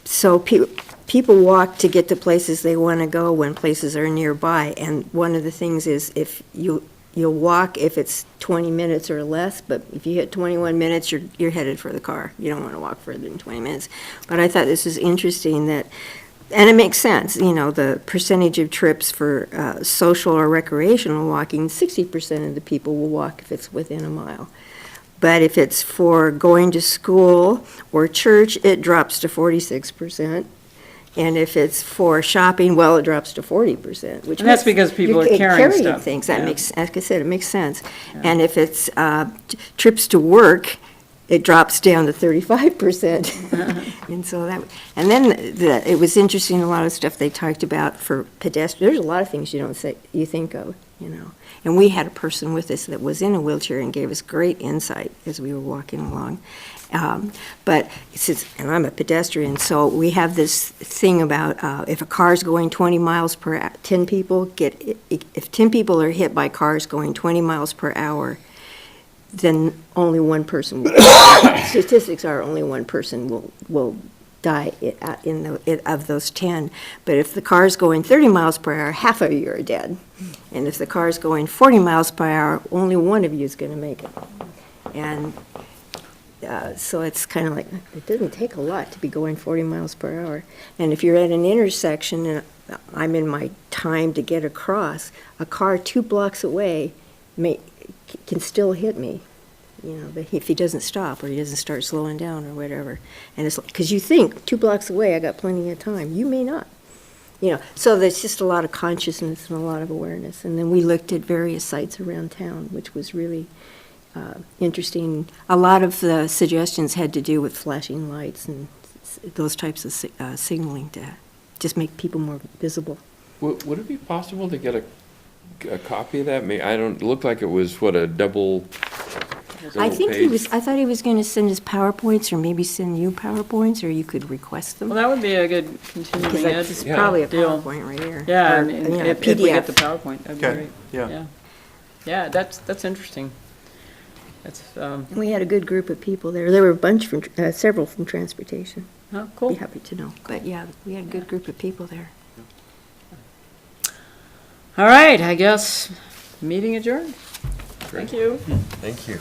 I: So people walk to get to places they want to go when places are nearby. And one of the things is if you'll walk if it's 20 minutes or less, but if you hit 21 minutes, you're headed for the car. You don't want to walk further than 20 minutes. But I thought this is interesting that, and it makes sense, the percentage of trips for social or recreational walking, 60% of the people will walk if it's within a mile. But if it's for going to school or church, it drops to 46%. And if it's for shopping, well, it drops to 40%, which
A: And that's
I: makes-
A: because people
I: you're
A: are carrying stuff.
I: things. That
A: Yeah.
I: makes, like I said, it makes sense. And if it's trips to work, it drops down to 35%. And so and then it was interesting, a lot of stuff they talked about for pedestrians. There's a lot of things you think of. And we had a person with us that was in a wheelchair and gave us great insight as we were walking along. But and I'm a pedestrian, so we have this thing about if a car's going 20 miles per hour, 10 people if 10 people are hit by cars going 20 miles per hour, then only one person statistics are only one person will die of those 10. But if the car's going 30 miles per hour, half of you are dead. And if the car's going 40 miles per hour, only one of you is going to make it. And so it's kind of like, it doesn't take a lot to be going 40 miles per hour. And if you're at an intersection and I'm in my time to get across, a car 2 blocks away can still hit me. If he doesn't stop or he doesn't start slowing down or whatever. And it's because you think 2 blocks away, I got plenty of time. You may not. So there's just a lot of consciousness and a lot of awareness. And then we looked at various sites around town, which was really interesting. A lot of the suggestions had to do with flashing lights and those types of signaling to just make people more visible.
G: Would it be possible to get a copy of that? I don't, it looked like it was, what, a double
I: I think he
G: page?
I: was, I thought he was gonna send us PowerPoints, or maybe send you PowerPoints, or you could request them.
A: Well, that would be a good
I: Because
A: continuing ed.
I: that's probably a
A: deal.
I: PowerPoint right here.
A: Yeah,
I: Or,
A: I mean,
I: you know,
A: if we get the
I: PDF.
A: PowerPoint, that'd be
D: Okay,
A: great.
D: yeah.
A: Yeah, that's interesting. That's,
I: We had a good group of people there. There were a bunch from, several from transportation.
A: oh,
I: Be
A: cool.
I: happy to know. But yeah, we had a good group of people there.
A: All right, I guess, meeting adjourned. Thank you.
G: Thank you.